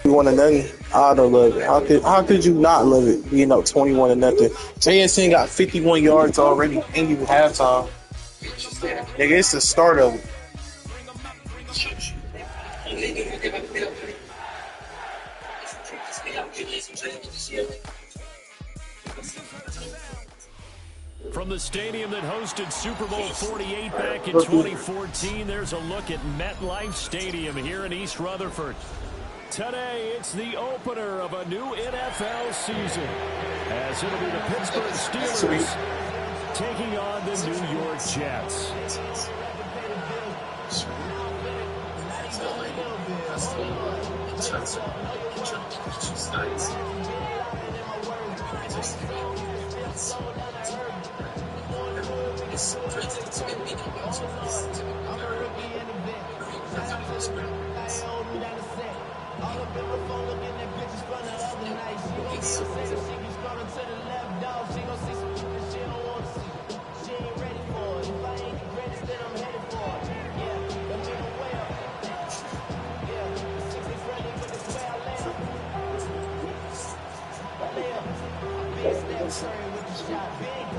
21-0. I don't love it. How could you not love it? Being up 21-0. JSN got 51 yards already. Ain't even halftime. Nigga, it's the start of it. From the stadium that hosted Super Bowl 48 back in 2014, there's a look at MetLife Stadium here in East Rutherford. Today, it's the opener of a new NFL season, as it'll be the Pittsburgh Steelers taking on the New York Jets.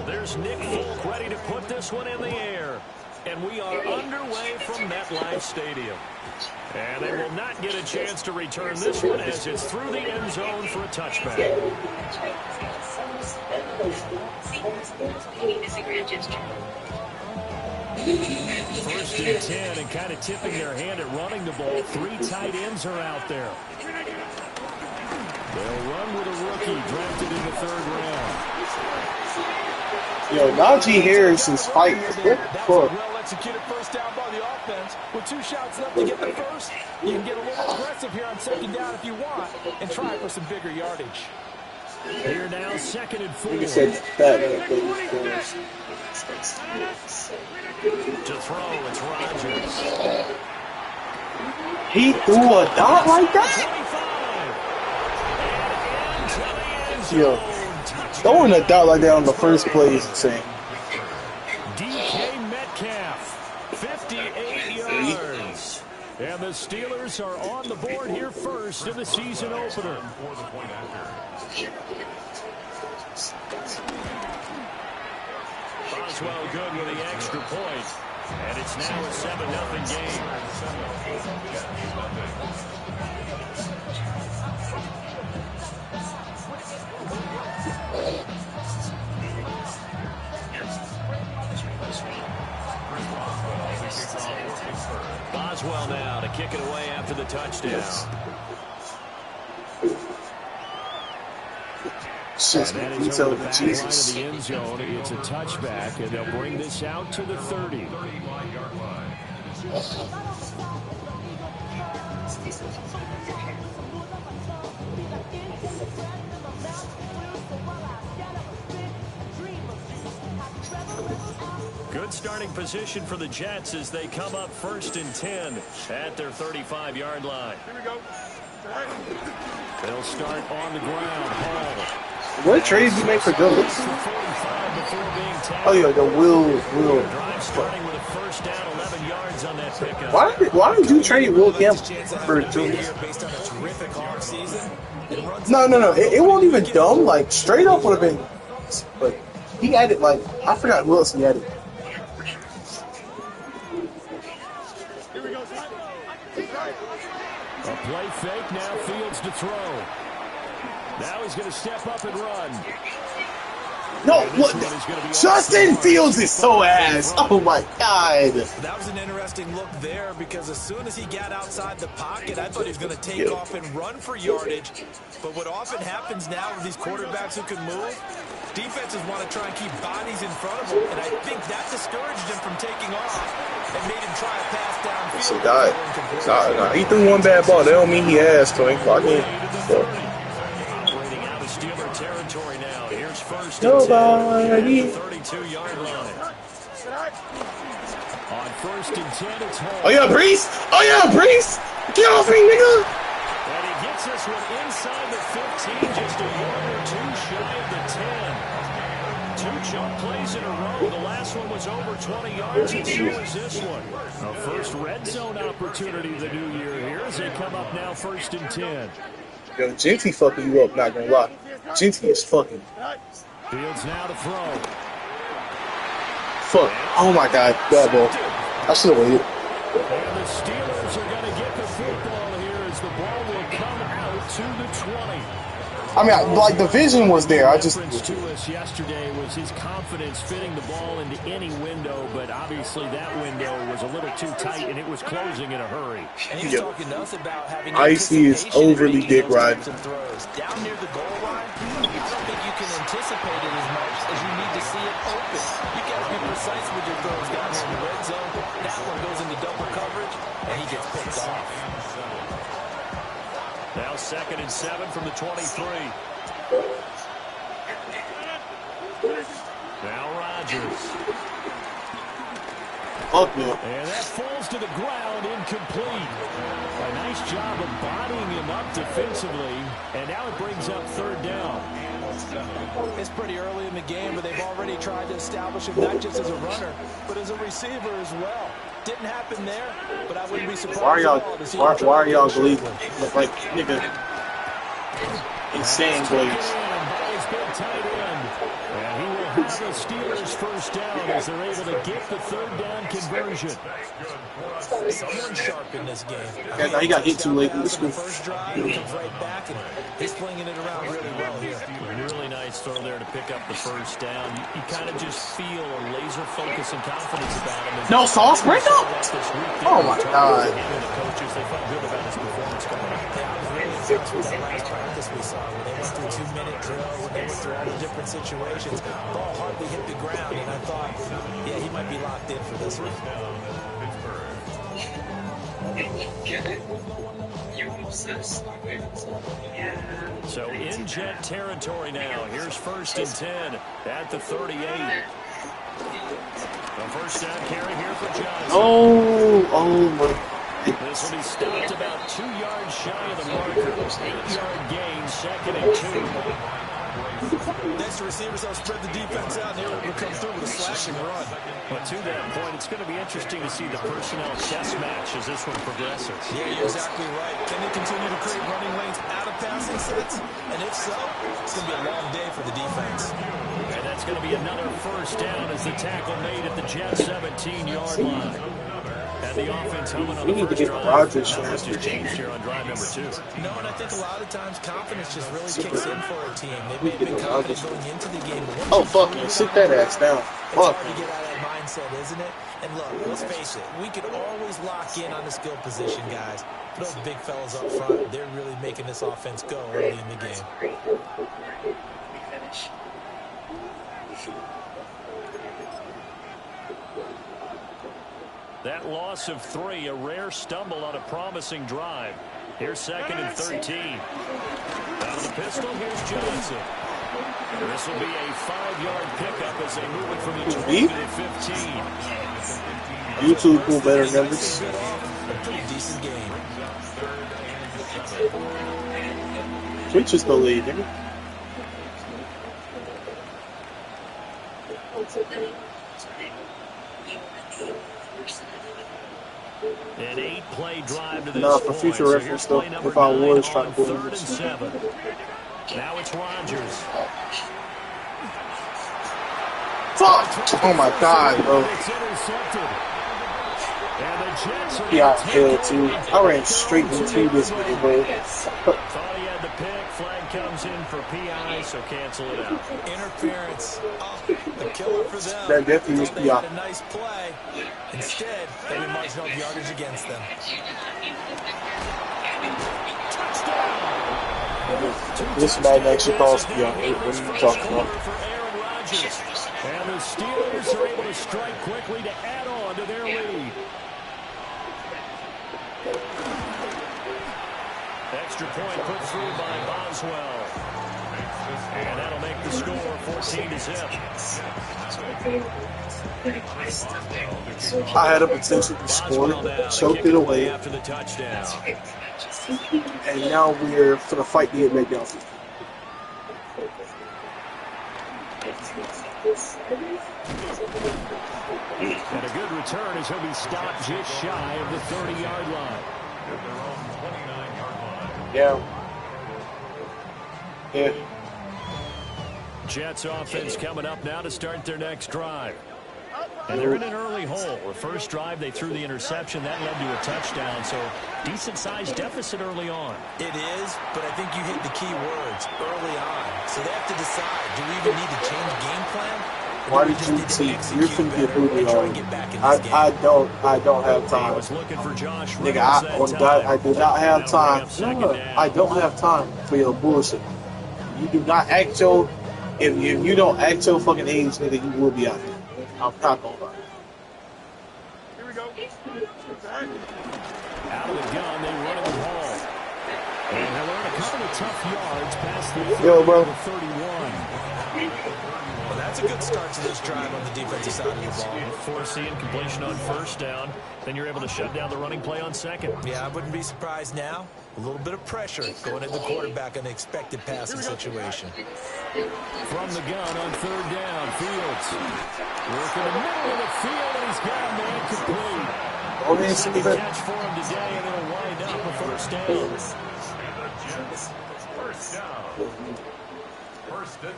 There's Nick Folk ready to put this one in the air. And we are underway from MetLife Stadium. And they will not get a chance to return this one as it's through the end zone for a touchback. First and 10, and kind of tipping their hand at running the ball. 3 tight ends are out there. They'll run with a rookie drafted in the 3rd round. Yo, Najee Harris is fighting. Well-executed first down by the offense. With 2 shots left to get the first, you can get a little aggressive here on 2nd down if you want and try for some bigger yardage. Here now, 2nd and 4. You said that. To throw, it's Rodgers. He threw a dot like that? Yo, throwing a dot like that on the first play is insane. DK Metcalf, 58 yards. And the Steelers are on the board here first in the season opener. Boswell good with the extra point. And it's now a 7-0 game. Boswell now to kick it away after the touchdown. And that is over the back line of the end zone. It's a touchback, and they'll bring this out to the 30. Good starting position for the Jets as they come up 1st and 10 at their 35-yard line. Here we go. They'll start on the ground. Hall. What trades you make for Douglas? Oh yeah, the Will. Drive starting with a first down, 11 yards on that pickup. Why did you trade Will Campbell for Douglas? No. It won't even dumb. Like straight up would have been, but he added like I forgot who else he added. A play fake, now Fields to throw. Now he's going to step up and run. No, what? Justin Fields is so ass. Oh my God. That was an interesting look there because as soon as he got outside the pocket, I thought he was going to take off and run for yardage. But what often happens now with these quarterbacks who can move, defenses want to try and keep bodies in front of him, and I think that discouraged him from taking off and made him try a pass downfield. Nah, he threw one bad ball. That don't mean he asked, so he clocked in. Operating out of Steeler territory now. Here's first Nobody. 32-yard line. On 1st and 10, it's Hall. Oh yeah, Brees! Get off me, nigga! And he gets this one inside the 15, just a yard or 2 shy of the 10. 2 jump plays in a row. The last one was over 20 yards, and so is this one. A first red zone opportunity of the new year here as they come up now 1st and 10. Yo, Genty fucking you up, not gonna lie. Genty is fucking. Fields now to throw. Fuck. Oh my god, bad ball. I should have waited. And the Steelers are going to get the football here as the ball will come out to the 20. I mean, like, the vision was there. I just... reference to us yesterday was his confidence fitting the ball into any window, but obviously that window was a little too tight, and it was closing in a hurry. And he was talking to us about having Icy is overly dick riding. Down near the goal line, I don't think you can anticipate it as much as you need to see it open. You got to be precise with your throws down here in the red zone. That one goes into double coverage, and he gets picked off. Now 2nd and 7 from the 23. Now Rodgers. Fuck no. And that falls to the ground, incomplete. A nice job of bodying him up defensively, and now it brings up 3rd down. It's pretty early in the game, but they've already tried to establish him not just as a runner, but as a receiver as well. Didn't happen there, but I wouldn't be surprised. Why are y'all believing? Like, nigga, insane blades. And he will have the Steelers 1st down as they're able to get the 3rd down conversion. Someone sharp in this game. Yeah, he got hit too late in the school. First drive, he comes right back, and he's flinging it around really well here. Really nice throw there to pick up the 1st down. You kind of just feel a laser focus and confidence about him. No sauce, break up! Oh my god. The coaches, they felt good about his performance coming up. Yeah, I was really impressed with that last practice we saw, where they went through 2-minute drills, and they went through all the different situations. Ball hardly hit the ground, and I thought, yeah, he might be locked in for this one. So in Jet territory now. Here's 1st and 10 at the 38. The 1st down carry here for Johnson. Oh my. This will be stopped about 2 yards shy of the marker. 8-yard gain, 2nd and 2. Next, the receivers help spread the defense out, and they're able to come through with a slashing run. But to that point, it's going to be interesting to see the personnel chess match as this one progresses. Yeah, you're exactly right. Can they continue to create running lanes out of passing sets? And if so, it's going to be a long day for the defense. And that's going to be another 1st down as the tackle made at the Jets 17-yard line. And the offense home on the first drive. Rodgers changed here on drive number 2. No, and I think a lot of times confidence just really kicks in for a team. They may have been confident going into the game. Oh, fuck man. Sit that ass down. Fuck. It's hard to get out of that mindset, isn't it? And look, let's face it, we could always lock in on the skill position, guys. But those big fellas up front, they're really making this offense go early in the game. That loss of 3, a rare stumble on a promising drive. Here's 2nd and 13. Out of the pistol, here's Johnson. This will be a 5-yard pickup as they move it from the 20 to 15. YouTube pull better numbers. Decent game. Twitch is the lead, nigga. An 8-play drive to this Nah, for future point. reference, though, if I was trying to pull 3rd and 7. Now it's Rodgers. Fuck! Oh my god, bro. It's intercepted. And the Jets are Yeah, hell too. I ran straight into this nigga, bro. thought he had the pick. Flag comes in for PI, so cancel it out. Interference. Oh, the killer for them. That definitely was They PI. had a nice play. Instead, they were marginal yardage against them. This Madden actually calls PI. What are you talking about? And the Steelers are able to strike quickly to add on to their lead. Extra point put through by Boswell. And that'll make the score 14-0. I had a potential to score, choked it away, after the touchdown. and now we're for the fight to get back down. And a good return as he'll be stopped just shy of the 30-yard line. Yeah. Yeah. Jets offense coming up now to start their next drive. And they're in an early hole. The first drive, they threw the interception. That led to a touchdown, so decent-sized deficit early on. It is, but I think you hit the key words, early on. So they have to decide, do we even need to change game plan? Why did you see? You're finna get booted on. I don't have time. Nigga, I do not have time. No, I don't have time for your bullshit. You do not act your, if you don't act your fucking age, nigga, you will be out there. I'm not gonna lie. Here we go. Out of the gun, they run it with Hall. And he'll earn a couple of tough yards past the 31. Well, that's a good start to this drive on the defensive side of the ball. Forcing completion on first down. Then you're able to shut down the running play on second. Yeah, I wouldn't be surprised now. A little bit of pressure going at the quarterback in an expected passing situation. From the gun on third down, Fields. Working the middle of the field, and he's got a man complete. Second catch for him today, and it'll wind up a first down.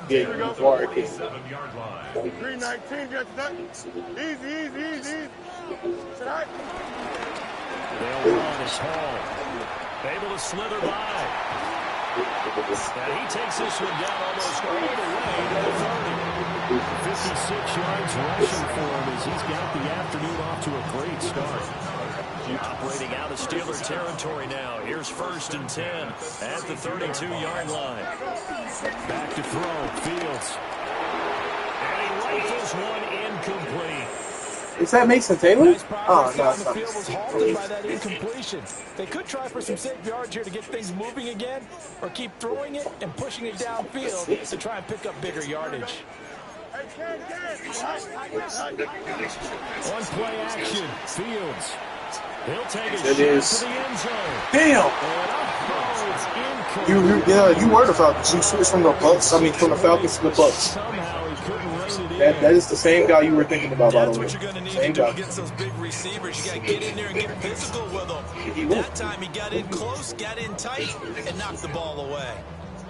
Here we go. 319, Jets. Easy. Tonight. They'll run. It's Hall. Able to slither by. And he takes this one down almost all the way to the 30. 56 yards rushing for him as he's got the afternoon off to a great start. Operating out of Steeler territory now. Here's 1st and 10 at the 32-yard line. Back to throw. Fields. And he rifles one incomplete. Is that Mason Taylor? Nice Oh, no, on it's the not. field was halted by that incompletion. They could try for some safe yards here to get things moving again, or keep throwing it and pushing it downfield to try and pick up bigger yardage. One play action. Fields. He'll take a shot to the end zone. Damn! You were the Falcons. You switched from the Bucks. I mean, from the Falcons to the Bucks. Somehow he couldn't rein it in. That is the same guy you were thinking about, by the That's way. what you're going to need Same to do guy. against those big receivers. You got to get in there and get physical with them. That time he got in close, got in tight, and knocked the ball away.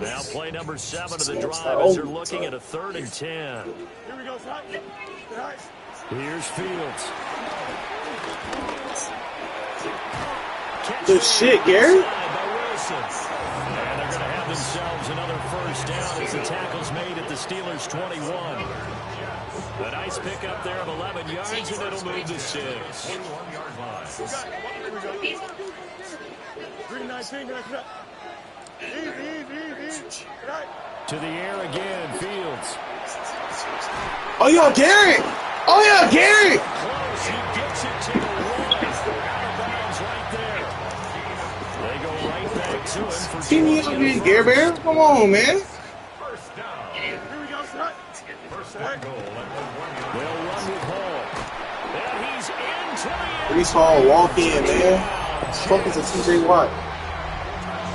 Now play number 7 of the drive as they're looking at a 3rd and 10. Here we go, son. Here's Fields. Good shit, Gary. And they're going to have themselves another first down as the tackle's made at the Steelers' 21. A nice pickup there of 11 yards, and it'll move to 6. 319, easy. To the air again, Fields. Oh, yeah, Gary! Close, he gets it to the 1. Out of bounds right there. They go right back to him for See me up here, Gary Bear? Come on, man. First down. Here we go, son. First and goal. They'll run with Hall. And he's into the end. Brees Hall, walk in, man. Focus on TJ Watt.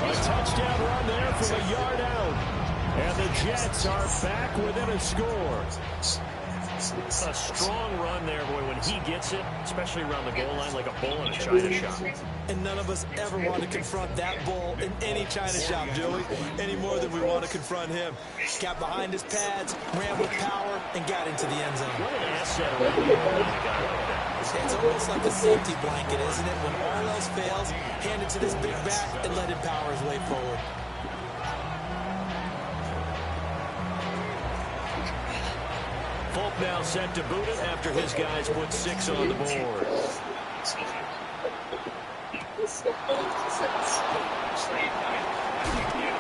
A touchdown run there from a yard out. And the Jets are back within a score. A strong run there, boy, when he gets it, especially around the goal line like a bull in a china shop. And none of us ever want to confront that bull in any china shop, do we? Any more than we want to confront him. Got behind his pads, ran with power, and got into the end zone. What an asset around the goal line, a guy like that. It's almost like a safety blanket, isn't it? When all else fails, hand it to this big back and let him power his way forward. Folk now set to boot it after his guys put 6 on the board.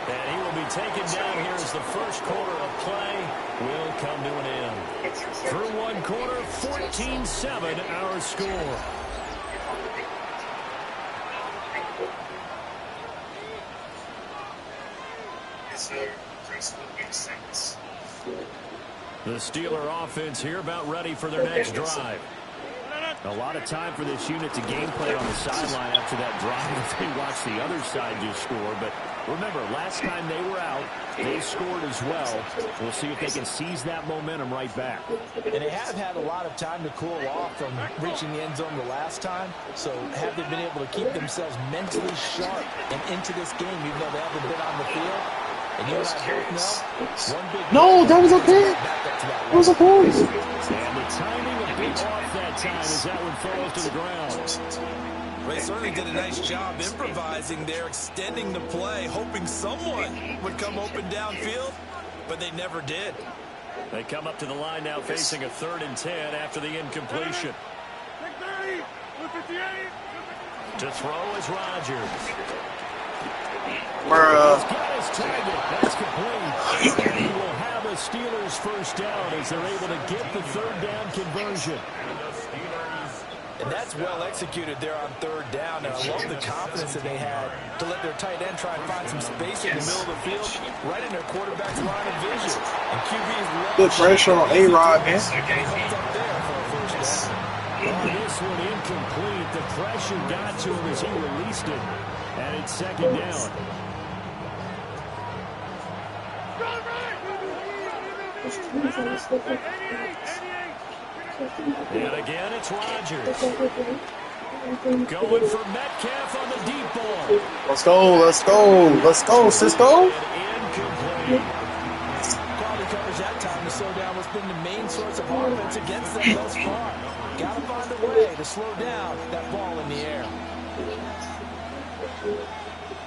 And he will be taken down here as the first quarter of play will come to an end. Through one quarter, 14-7 our score. The Steeler offense here about ready for their next drive. A lot of time for this unit to game play on the sideline after that drive if they watch the other side just score. But remember, last time they were out, they scored as well. We'll see if they can seize that momentum right back. And they have had a lot of time to cool off from reaching the end zone the last time. So have they been able to keep themselves mentally sharp and into this game, even though they haven't been on the field? And you and I both know, one big no, that was a pick. That It was a point. And the timing a bit off that time as that one falls to the ground. They certainly did a nice job improvising there, extending the play, hoping someone would come open downfield, but they never did. They come up to the line now facing a 3rd and 10 after the incompletion. To throw is Rodgers. Bruh. He's got his target. That's complete. And he will have a Steelers first down as they're able to get the 3rd down conversion. And that's well executed there on 3rd down. And I love the confidence that they had to let their tight end try and find some space in the middle of the field, right in their quarterback's line of vision. And QB's Good pressure on A-Rod, man. This one incomplete. The pressure got to him as he released it. And it's 2nd down. And again, it's Rodgers. Going for Metcalf on the deep ball. Let's go, let's go, let's go, Cisco. Quality coverage that time to slow down what's been the main source of offense against them thus far. Got to find a way to slow down that ball in the air.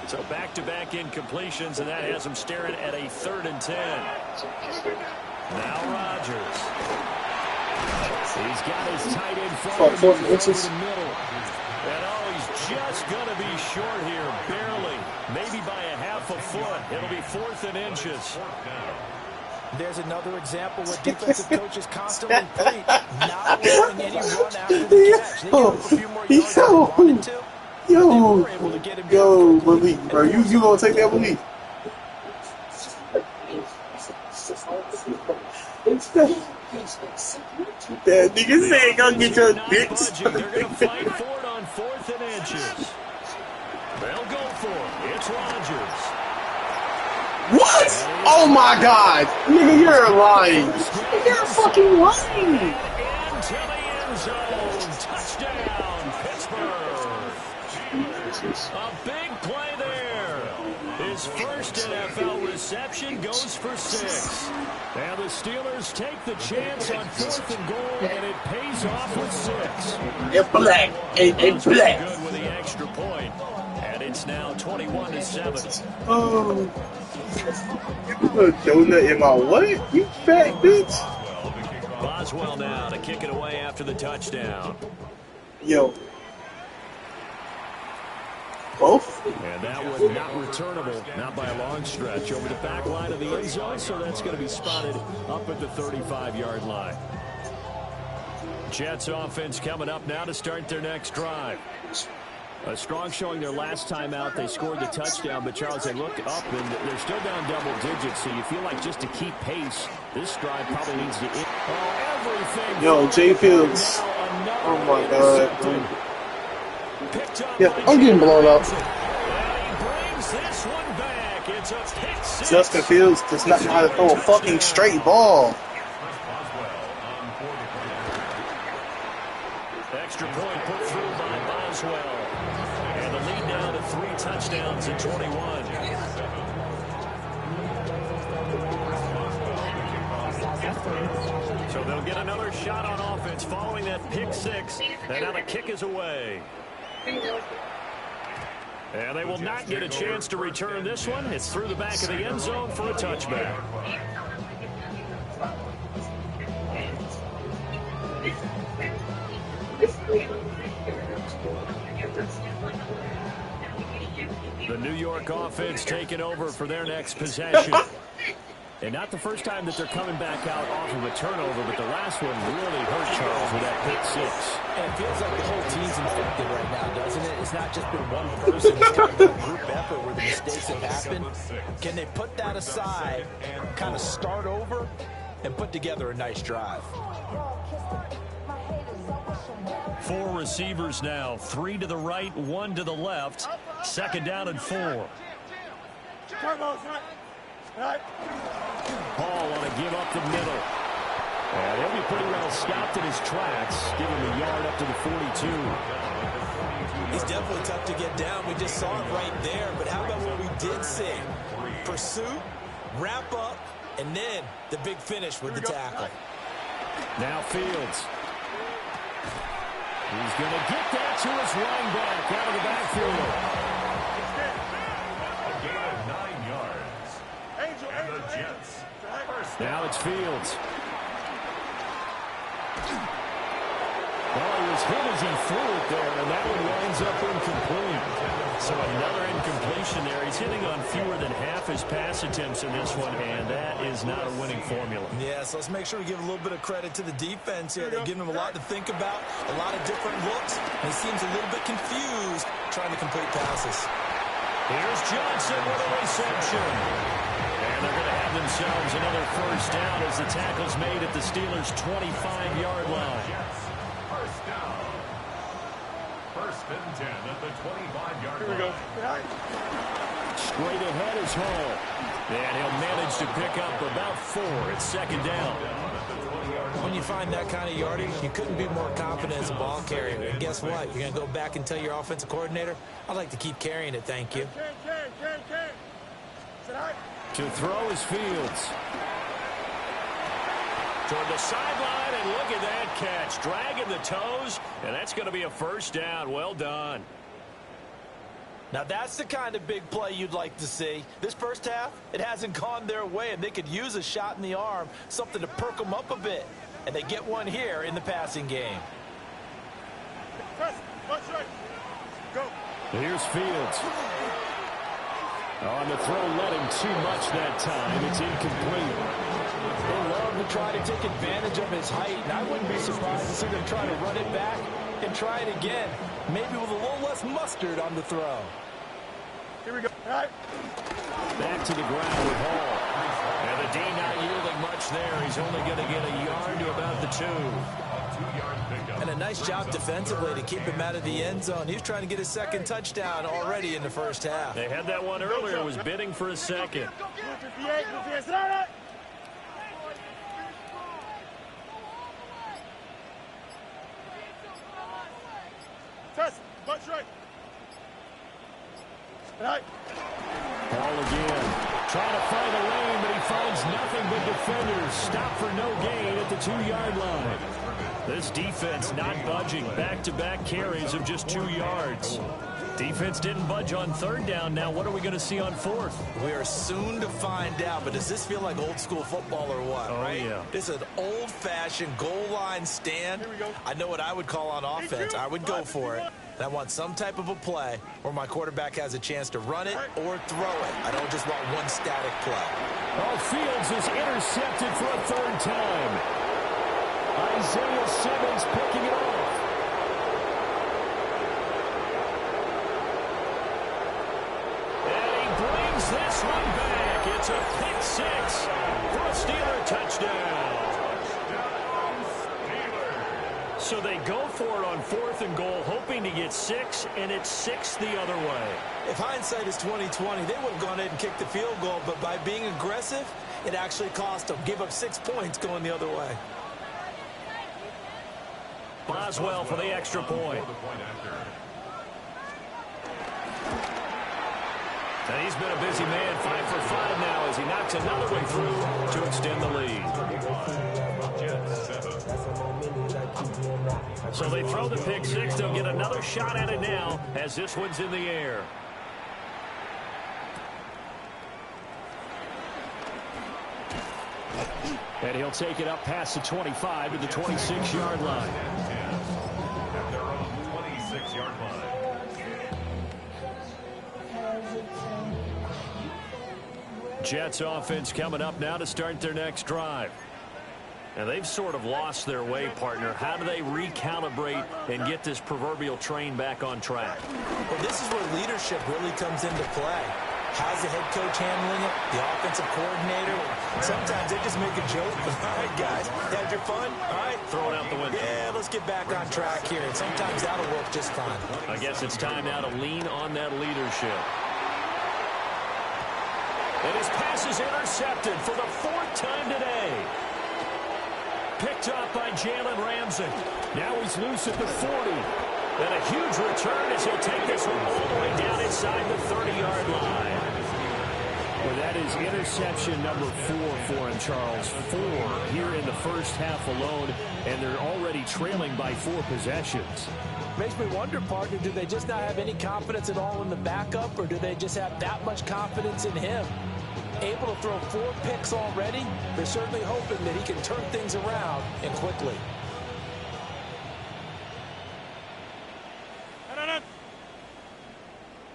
So back-to-back incompletions, and that has him staring at a 3rd and 10. Now Rodgers. He's got his tight end front over the middle. And he's just going to be short here, barely. Maybe by a half a foot. It'll be 4th and inches. There's another example where defensive coaches constantly preach not allowing any run after the catch. They give up a few more yards than they wanted to. Yo, Malik, bro, you gonna take that, Malik? That nigga said go get your dicks. They're gonna fight for it on 4th and inches. They'll go for it. It's Rodgers. What? Oh my God, nigga, you're lying. You're fucking lying. Into the end zone. Touchdown, Pittsburgh. A big play there. His first NFL reception goes for 6. And the Steelers take the chance on 4th and goal, and it pays off with 6. It's black. It's black. Good with the extra point. And it's now 21-7. Oh. You put a donut in my what? You fat bitch. Boswell now to kick it away after the touchdown. Yo. Both? And that was not returnable, not by a long stretch, over the back line of the end zone, so that's going to be spotted up at the 35-yard line. Jets offense coming up now to start their next drive. A strong showing their last time out. They scored the touchdown, but Charles, they look up and they're still down double digits, so you feel like just to keep pace, this drive probably needs to everything. Yo, Jay Fields. Oh my God. Yeah, I'm getting blown up. Just confused. Just not know how to throw a fucking straight ball. Extra point put through by Boswell. And the lead now to 3 touchdowns at 21. So they'll get another shot on offense following that pick 6. And now the kick is away. And they will not get a chance to return this one. It's through the back of the end zone for a touchback. The New York offense taking over for their next possession. And not the first time that they're coming back out off of a turnover, but the last one really hurt Charles with that pick 6. And it feels like the whole team's infected right now, doesn't it? It's not just been one person. It's kind of a group effort where the mistakes have happened. Can they put that aside, kind of start over, and put together a nice drive? 4 receivers now. 3 to the right, 1 to the left. 2nd down and 4. Paul want to give up the middle. And he'll be pretty well stopped in his tracks. Give him a yard up to the 42. He's definitely tough to get down. We just saw it right there. But how about what we did see? Pursuit, wrap up, and then the big finish with the tackle. Now Fields. He's going to get that to his running back out of the backfield. A gain of 9 yards. And the Jets. Now it's Fields. Well, he was hit as he threw it there, and that one winds up incomplete. So another incompletion there. He's hitting on fewer than half his pass attempts in this one, and that is not a winning formula. Yeah, so let's make sure we give a little bit of credit to the defense here. They're giving him a lot to think about, a lot of different looks, and he seems a little bit confused trying to complete passes. Here's Johnson with a reception. And they're going to have themselves another first down as the tackle's made at the Steelers' 25-yard line. First down. First and 10 at the 25-yard line. Straight ahead is Hall. And he'll manage to pick up about 4 at second down. When you find that kind of yardage, you couldn't be more confident as a ball carrier. And guess what? You're going to go back and tell your offensive coordinator, I'd like to keep carrying it, thank you. To throw is Fields. Toward the sideline, and look at that catch. Dragging the toes, and that's going to be a first down. Well done. Now that's the kind of big play you'd like to see. This first half, it hasn't gone their way, and they could use a shot in the arm, something to perk them up a bit. And they get one here in the passing game. Go. Here's Fields. On the throw, led him too much that time. It's incomplete. They love to try to take advantage of his height, and I wouldn't be surprised to see them try to run it back and try it again, maybe with a little less mustard on the throw. Here we go. All right. Back to the ground with Hall. And the D not yielding much there. He's only going to get a yard to about the 2. And a nice job defensively to keep him out of the end zone. He was trying to get his second touchdown already in the first half. They had that one earlier, was bidding for a second. Ball again. Trying to find a lane, but he finds nothing but defenders. Stop for no gain at the 2-yard line. This defense not budging. Back-to-back carries of just 2 yards. Defense didn't budge on third down. Now what are we going to see on fourth? We are soon to find out, but does this feel like old school football or what, right? Yeah. This is an old-fashioned goal line stand. I know what I would call on offense. I would go for it. And I want some type of a play where my quarterback has a chance to run it or throw it. I don't just want one static play. Oh, Fields is intercepted for a third time. Isaiah Simmons picking it off. And he brings this one back. It's a pick 6 for a Steeler touchdown. So they go for it on 4th and goal, hoping to get 6, and it's 6 the other way. If hindsight is 20/20, they would have gone ahead and kicked the field goal, but by being aggressive, it actually cost them. Give up 6 points going the other way. Boswell for the extra point. And he's been a busy man, 5 for 5 now as he knocks another one through to extend the lead. So they throw the pick 6. They'll get another shot at it now as this one's in the air. And he'll take it up past the 25 to the 26-yard line. At their own 26-yard line. Jets offense coming up now to start their next drive. And they've sort of lost their way, partner. How do they recalibrate and get this proverbial train back on track? Well, this is where leadership really comes into play. How's the head coach handling it? The offensive coordinator? Sometimes they just make a joke. All right, guys, had your fun? All right. Throw it out the window. Yeah, let's get back on track here. And sometimes that'll work just fine. I guess it's time now to lean on that leadership. And his pass is intercepted for the 4th time today. Picked up by Jalen Ramsey. Now he's loose at the 40. And a huge return as he'll take this one all the way down inside the 30-yard line. Well, that is interception number 4 for him, Charles. 4 here in the first half alone, and they're already trailing by 4 possessions. Makes me wonder, partner, do they just not have any confidence at all in the backup, or do they just have that much confidence in him? Able to throw 4 picks already, they're certainly hoping that he can turn things around and quickly.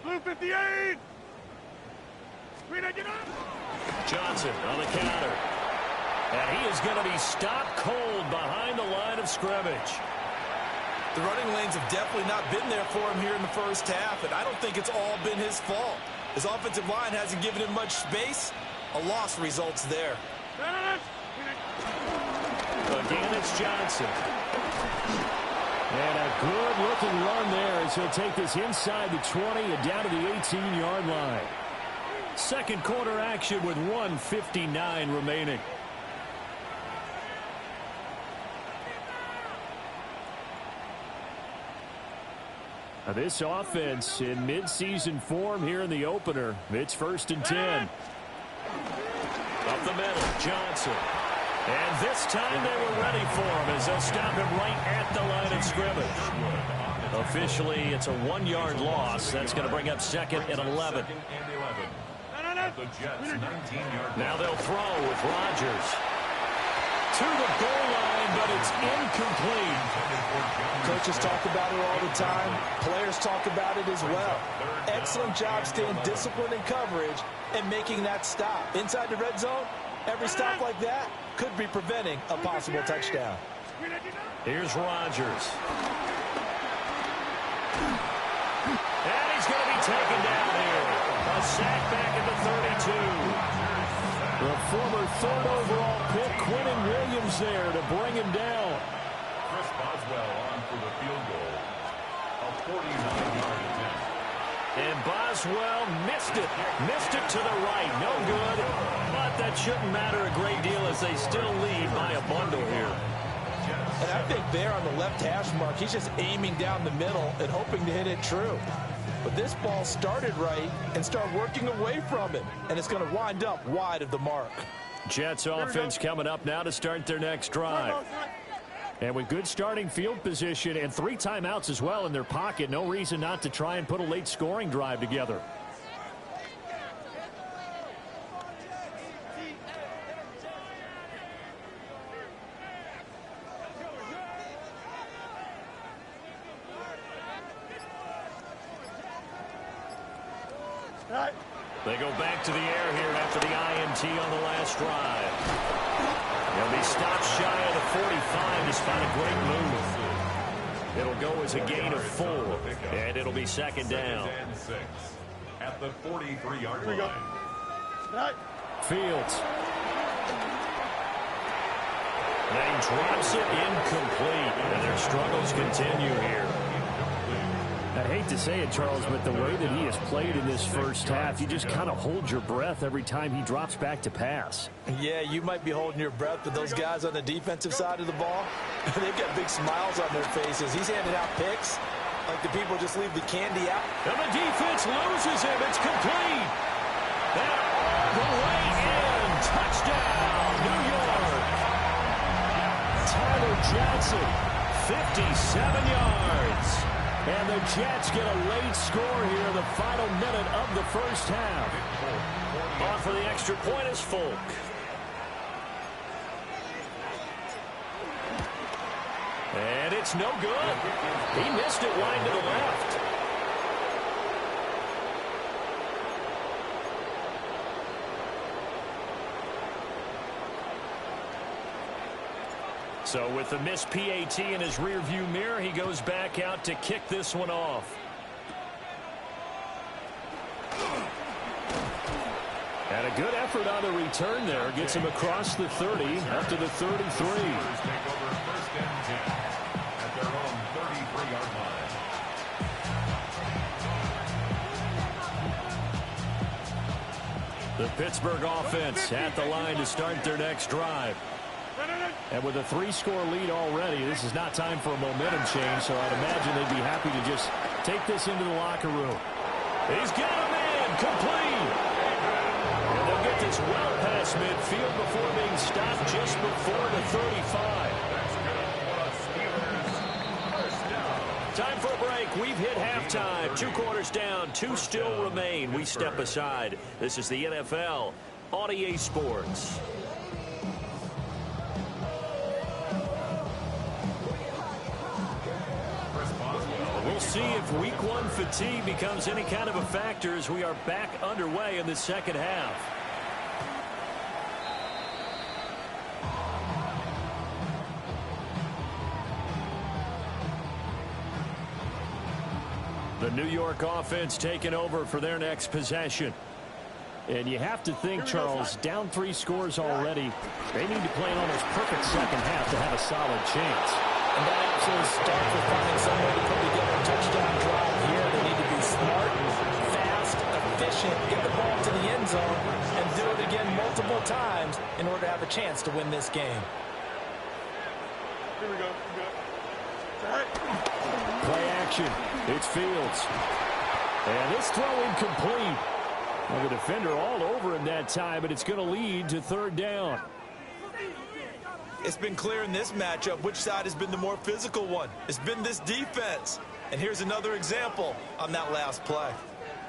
Blue 58! Johnson on the counter. And he is going to be stopped cold behind the line of scrimmage. The running lanes have definitely not been there for him here in the first half, and I don't think it's all been his fault. His offensive line hasn't given him much space. A loss results there. Again, it's Johnson. And a good-looking run there as he'll take this inside the 20 and down to the 18-yard line. Second quarter action with 1:59 remaining. Now this offense in midseason form here in the opener. It's 1st and 10. Up the middle, Johnson. And this time they were ready for him as they'll stop him right at the line of scrimmage. Officially, it's a 1-yard loss. That's going to bring up 2nd and 11. Now they'll throw with Rodgers. To the goal line, but it's incomplete. Coaches talk about it all the time. Players talk about it as well. Excellent job staying disciplined in coverage and making that stop. Inside the red zone, every stop like that could be preventing a possible touchdown. Here's Rodgers. And he's going to be taken down here. A sack back at the 32. The former 3rd overall pick, Quinnen Williams, there to bring him down. Chris Boswell on for the field goal. A 49-yard attempt. And Boswell missed it. Missed it to the right. No good. But that shouldn't matter a great deal as they still lead by a bundle here. And I think there on the left hash mark, he's just aiming down the middle and hoping to hit it true. But this ball started right and started working away from him. And it's going to wind up wide of the mark. Jets offense coming up now to start their next drive. And with good starting field position and 3 timeouts as well in their pocket, no reason not to try and put a late scoring drive together. They go back to the air here after the INT on the last drive. They'll be stopped shy of the 45 despite a great move. It'll go as a gain of 4, and it'll be 2nd down. At the 43-yard line. Fields. And he drops it incomplete, and their struggles continue here. I hate to say it, Charles, but the way that he has played in this first half, you just kind of hold your breath every time he drops back to pass. Yeah, you might be holding your breath, but those guys on the defensive side of the ball, they've got big smiles on their faces. He's handing out picks like the people just leave the candy out. And the defense loses him. It's complete. And all the way in. Touchdown, New York. Tyler Johnson, 57 yards. And the Jets get a late score here in the final minute of the first half. On for the extra point is Folk. And it's no good. He missed it wide to the left. So with the missed PAT in his rearview mirror, he goes back out to kick this one off. And a good effort on the return there. Gets him across the 30 up to the 33. Take over 1st and 10 at their own 33-yard line. The Pittsburgh offense at the line to start their next drive. And with a 3-score lead already, this is not time for a momentum change, so I'd imagine they'd be happy to just take this into the locker room. He's got a man complete. And with this well past midfield before being stopped just before the 35. Time for a break. We've hit halftime. 2 quarters down. 2 still remain. We step aside. This is the NFL on EA Sports. We'll see if week 1 fatigue becomes any kind of a factor as we are back underway in the second half. The New York offense taking over for their next possession. And you have to think, Charles, down 3 scores already. They need to play an almost perfect second half to have a solid chance. And that absolutely starts with finding some way to put together a touchdown drive here. They need to be smart, fast, efficient, get the ball to the end zone, and do it again multiple times in order to have a chance to win this game. Here we go. Play action. It's Fields. And this throw incomplete. Well, the defender all over him that time, but it's going to lead to 3rd down. It's been clear in this matchup which side has been the more physical one. It's been this defense. And here's another example on that last play.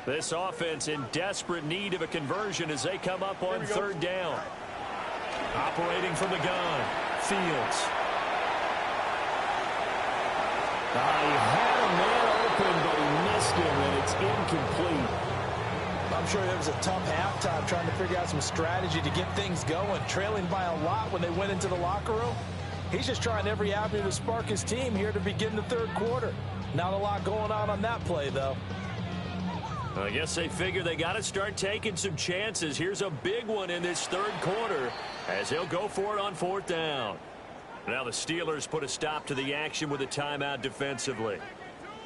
This offense in desperate need of a conversion as they come up on 3rd down. Operating from the gun, Fields. He had a man open, but he missed him, and it's incomplete. I'm sure it was a tough halftime trying to figure out some strategy to get things going, trailing by a lot when they went into the locker room. He's just trying every avenue to spark his team here to begin the 3rd quarter. Not a lot going on that play, though. I guess they figure they got to start taking some chances. Here's a big one in this 3rd quarter as he'll go for it on 4th down. Now the Steelers put a stop to the action with a timeout defensively.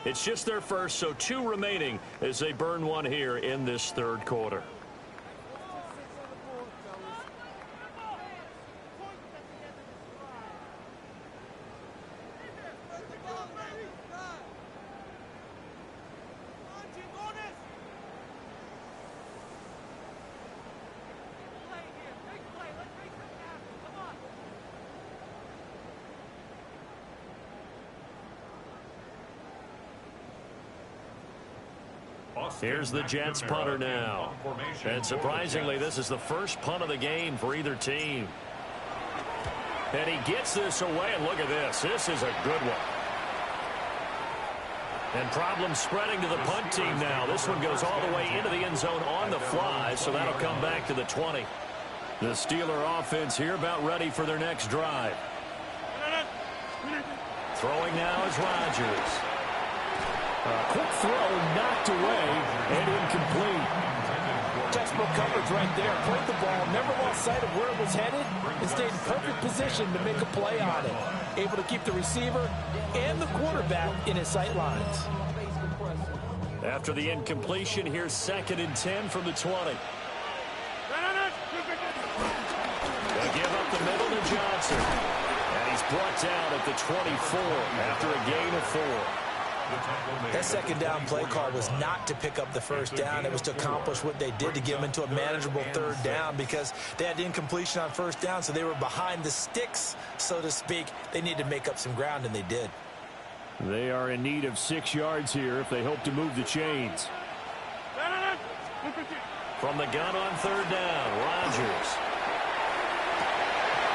It's just their first, so 2 remaining as they burn one here in this 3rd quarter. Here's the Jets punter now. And surprisingly, this is the first punt of the game for either team. And he gets this away, and look at this. This is a good one. And problems spreading to the punt team now. This one goes all the way into the end zone on the fly, so that'll come back to the 20. The Steeler offense here about ready for their next drive. Throwing now is Rodgers. A quick throw knocked away and incomplete. Textbook coverage right there. Played the ball, never lost sight of where it was headed, and stayed in perfect position to make a play on it. Able to keep the receiver and the quarterback in his sight lines. After the incompletion, here's 2nd and 10 from the 20. They give up the middle to Johnson. And he's brought down at the 24 after a gain of 4. That 2nd down play call was not to pick up the 1st down. It was to accomplish what they did to get them into a manageable 3rd down because they had incompletion on 1st down, so they were behind the sticks, so to speak. They needed to make up some ground, and they did. They are in need of 6 yards here if they hope to move the chains. From the gun on 3rd down, Rodgers.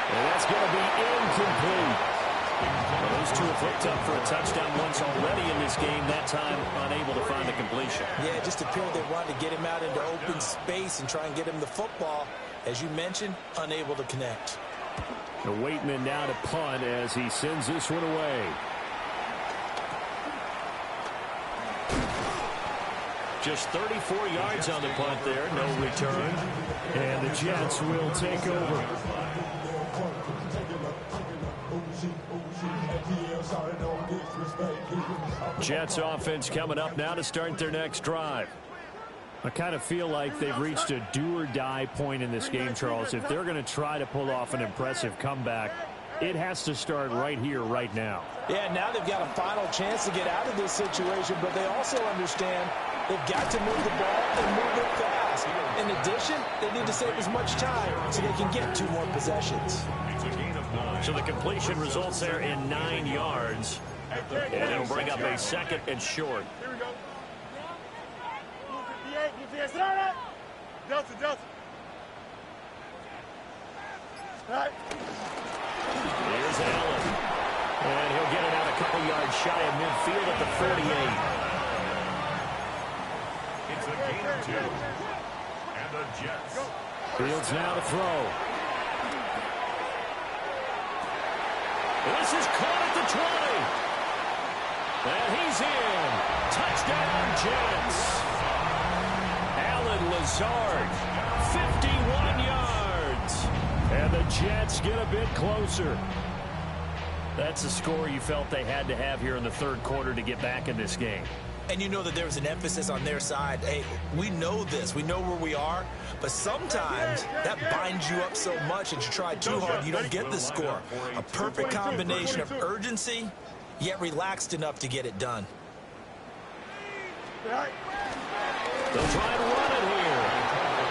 And that's going to be incomplete. Well, those 2 have hooked up for a touchdown once already in this game, that time unable to find the completion. Yeah, it just appeared they wanted to get him out into open space and try and get him the football. As you mentioned, unable to connect. The Waitman now to punt as he sends this one away. Just 34 yards on the punt there, no return. And the Jets will take over. Jets offense coming up now to start their next drive. I kind of feel like they've reached a do-or-die point in this game, Charles. If they're going to try to pull off an impressive comeback, it has to start right here, right now. Yeah, now they've got a final chance to get out of this situation, but they also understand they've got to move the ball and move it fast. pass. In addition, they need to save as much time so they can get 2 more possessions. So the completion results there in 9 yards. And it'll bring up a 2nd and short. Here we go. Move 58, Delta. All right. Here's Allen. And he'll get it out a couple yards shy of midfield at the 48. It's a gain of 2. And the Jets. Fields now to throw. This is caught at the 20. And he's in. Touchdown, Jets. Alan Lazard, 51 yards. And the Jets get a bit closer. That's a score you felt they had to have here in the 3rd quarter to get back in this game. And you know that there was an emphasis on their side. Hey, we know this. We know where we are. But sometimes that binds you up so much that you try too hard, you don't get the score. A perfect combination of urgency, yet relaxed enough to get it done. They'll try to run it here.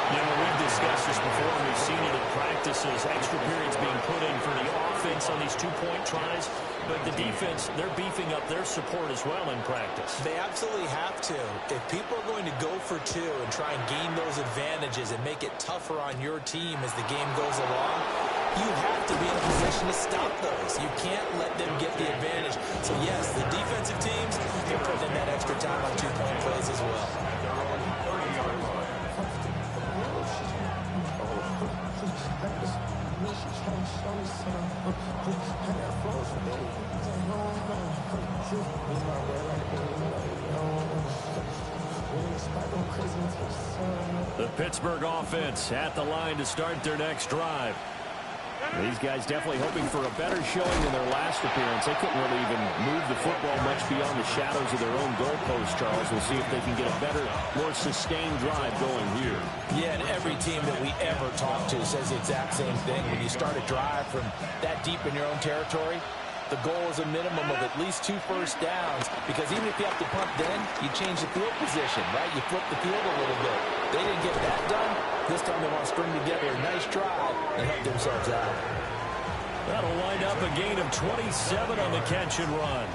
You know, we've discussed this before, and we've seen it in practices. Extra periods being put in for the offense on these 2-point tries. But the defense, they're beefing up their support as well in practice. They absolutely have to. If people are going to go for 2 and try and gain those advantages and make it tougher on your team as the game goes along, you have to be in a position to stop those. You can't let them get the advantage. So, yes, the defensive teams, they're putting in that extra time on 2-point plays as well. The Pittsburgh offense at the line to start their next drive. These guys definitely hoping for a better showing than their last appearance. They couldn't really even move the football much beyond the shadows of their own goalpost, Charles. We'll see if they can get a better, more sustained drive going here. Yeah, and every team that we ever talk to says the exact same thing. When you start a drive from that deep in your own territory, the goal is a minimum of at least 2 first downs, because even if you have to punt then, you change the field position, right? You flip the field a little bit. They didn't get that done. This time they want to string together a nice drive and help themselves out. That'll wind up a gain of 27 on the catch and run.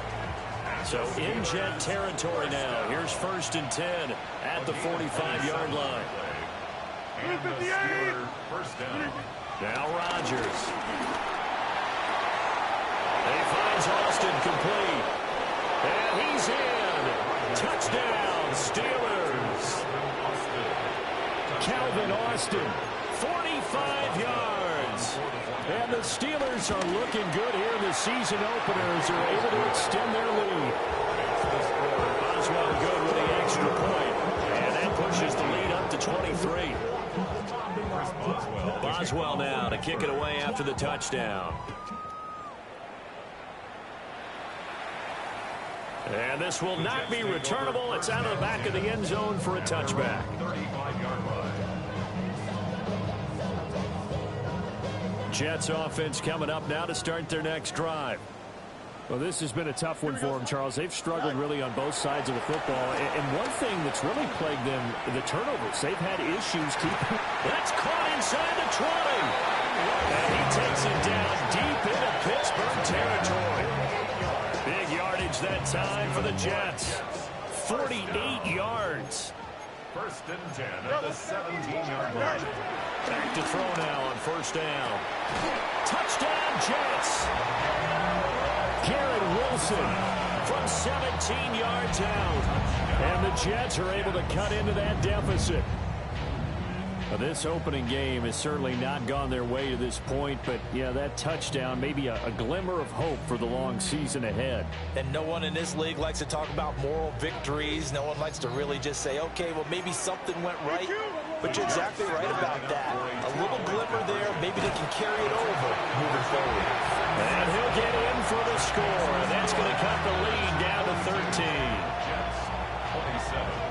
So in Jet territory now. Here's 1st and 10 at the 45-yard line. And the Steelers first down. Now Rodgers. He finds Austin complete. And he's in. Touchdown, Steelers. Calvin Austin, 45 yards. And the Steelers are looking good here in the season openers. They're able to extend their lead. Boswell good with the extra point. And that pushes the lead up to 23. Boswell now to kick it away after the touchdown. And this will not be returnable. It's out of the back of the end zone for a touchback. 35-yard line. Jets offense coming up now to start their next drive. Well, this has been a tough one for them, Charles. They've struggled really on both sides of the football. And one thing that's really plagued them, the turnovers. They've had issues keeping. That's caught inside the 20. And he takes it down deep into Pittsburgh territory. Big yardage that time for the Jets. 48 yards. 1st and 10 at the 17-yard line. Back to throw now on 1st down. Touchdown, Jets. Garrett Wilson from 17 yards out. And the Jets are able to cut into that deficit. Well, this opening game has certainly not gone their way to this point, but yeah, that touchdown, maybe a glimmer of hope for the long season ahead. And no one in this league likes to talk about moral victories. No one likes to really just say, okay, well, maybe something went right. But you're exactly right about that. A little glimmer there, maybe they can carry it over moving forward. And he'll get in for the score. And that's going to cut the lead down to 13. Jets, 27.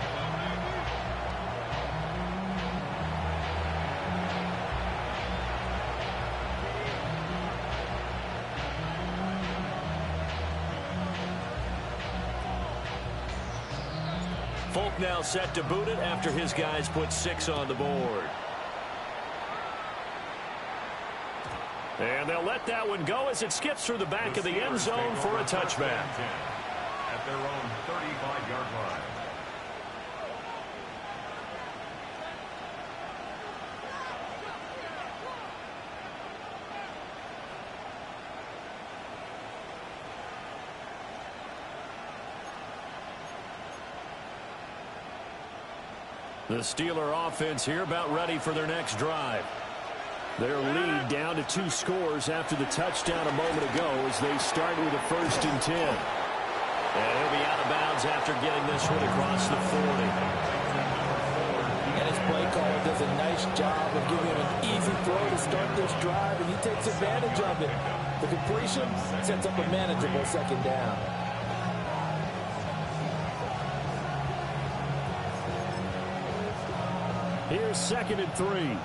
Folk now set to boot it after his guys put 6 on the board. And they'll let that one go as it skips through the back of the end zone for a touchback. At their own 35-yard line. The Steeler offense here about ready for their next drive. Their lead down to 2 scores after the touchdown a moment ago as they start with a 1st and 10. And he'll be out of bounds after getting this one across the 40. And his play caller does a nice job of giving him an easy throw to start this drive, and he takes advantage of it. The completion sets up a manageable 2nd down. Here's 2nd and 3.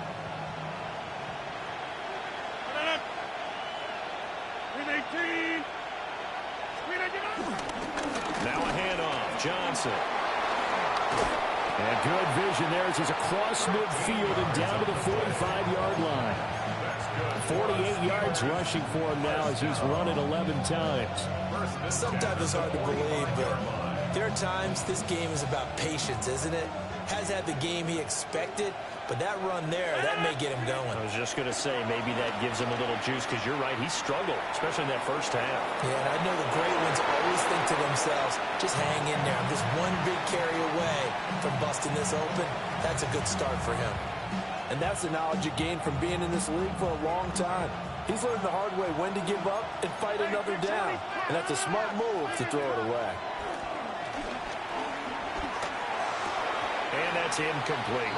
Now a handoff. Johnson. And good vision there as he's across midfield and down to the 45-yard line. 48 yards rushing for him now as he's run it 11 times. Sometimes it's hard to believe, but there are times this game is about patience, isn't it? Has had the game he expected, but that run there, that may get him going. I was just going to say, maybe that gives him a little juice, because you're right, he struggled, especially in that first half. Yeah, and I know the great ones always think to themselves, just hang in there. I'm just one big carry away from busting this open. That's a good start for him. And that's the knowledge you gain from being in this league for a long time. He's learned the hard way when to give up and fight another down. And that's a smart move to throw it away. And that's incomplete.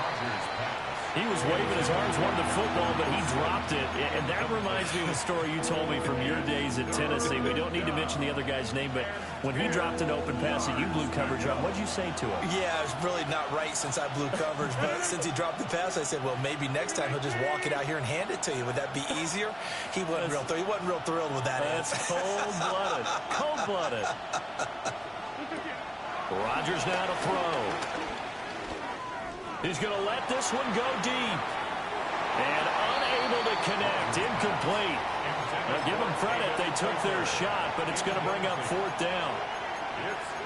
He was waving his arms, wanted the football, but he dropped it. And that reminds me of a story you told me from your days at Tennessee. We don't need to mention the other guy's name, but when he dropped an open pass that you blew coverage on, what'd you say to him? Yeah, it's really not right since I blew coverage, but since he dropped the pass, I said, well, maybe next time he'll just walk it out here and hand it to you. Would that be easier? He wasn't real thrilled with that. That's cold-blooded. Cold-blooded. Rodgers now to throw. He's going to let this one go deep. And unable to connect. Incomplete. Now give them credit. They took their shot, but it's going to bring up 4th down.